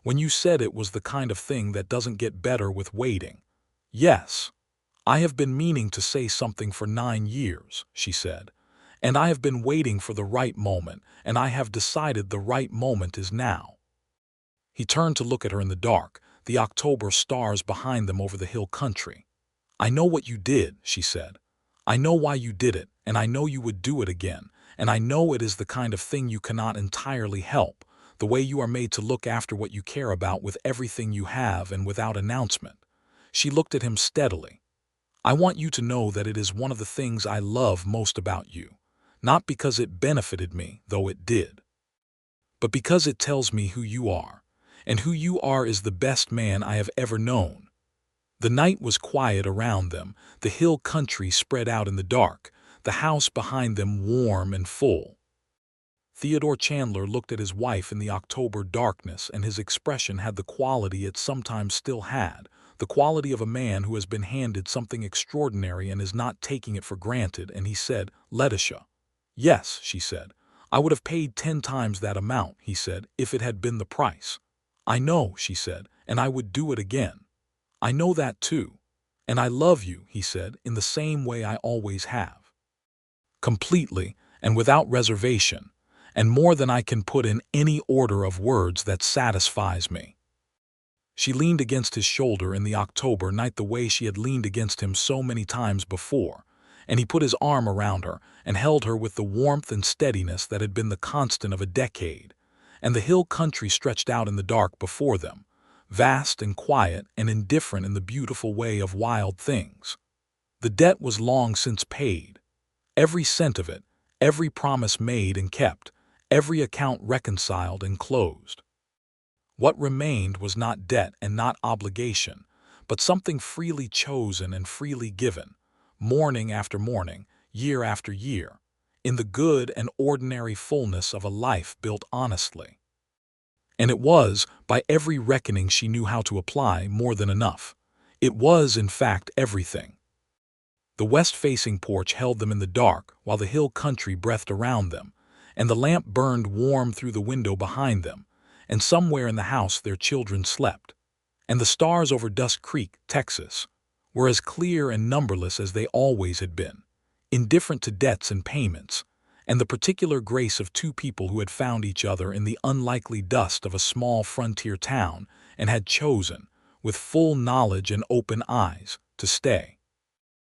When you said it was the kind of thing that doesn't get better with waiting?" "Yes. I have been meaning to say something for 9 years," she said, "and I have been waiting for the right moment, and I have decided the right moment is now." He turned to look at her in the dark, the October stars behind them over the hill country. "I know what you did," she said. "I know why you did it, and I know you would do it again, and I know it is the kind of thing you cannot entirely help, the way you are made to look after what you care about with everything you have and without announcement." She looked at him steadily. "I want you to know that it is one of the things I love most about you, not because it benefited me, though it did, but because it tells me who you are, and who you are is the best man I have ever known." The night was quiet around them, the hill country spread out in the dark, the house behind them warm and full. Theodore Chandler looked at his wife in the October darkness, and his expression had the quality it sometimes still had, the quality of a man who has been handed something extraordinary and is not taking it for granted, and he said, "Letitia." "Yes," she said. "I would have paid 10 times that amount," he said, "if it had been the price." "I know," she said, "and I would do it again." "I know that too. And I love you," he said, "in the same way I always have. Completely and without reservation, and more than I can put in any order of words that satisfies me." She leaned against his shoulder in the October night the way she had leaned against him so many times before, and he put his arm around her and held her with the warmth and steadiness that had been the constant of a decade, and the hill country stretched out in the dark before them, vast and quiet and indifferent in the beautiful way of wild things. The debt was long since paid, every cent of it, every promise made and kept, every account reconciled and closed. What remained was not debt and not obligation, but something freely chosen and freely given, morning after morning, year after year, in the good and ordinary fullness of a life built honestly. And it was, by every reckoning she knew how to apply, more than enough. It was, in fact, everything. The west-facing porch held them in the dark while the hill country breathed around them, and the lamp burned warm through the window behind them, and somewhere in the house their children slept. And the stars over Dusk Creek, Texas, were as clear and numberless as they always had been, indifferent to debts and payments, and the particular grace of 2 people who had found each other in the unlikely dust of a small frontier town and had chosen, with full knowledge and open eyes, to stay.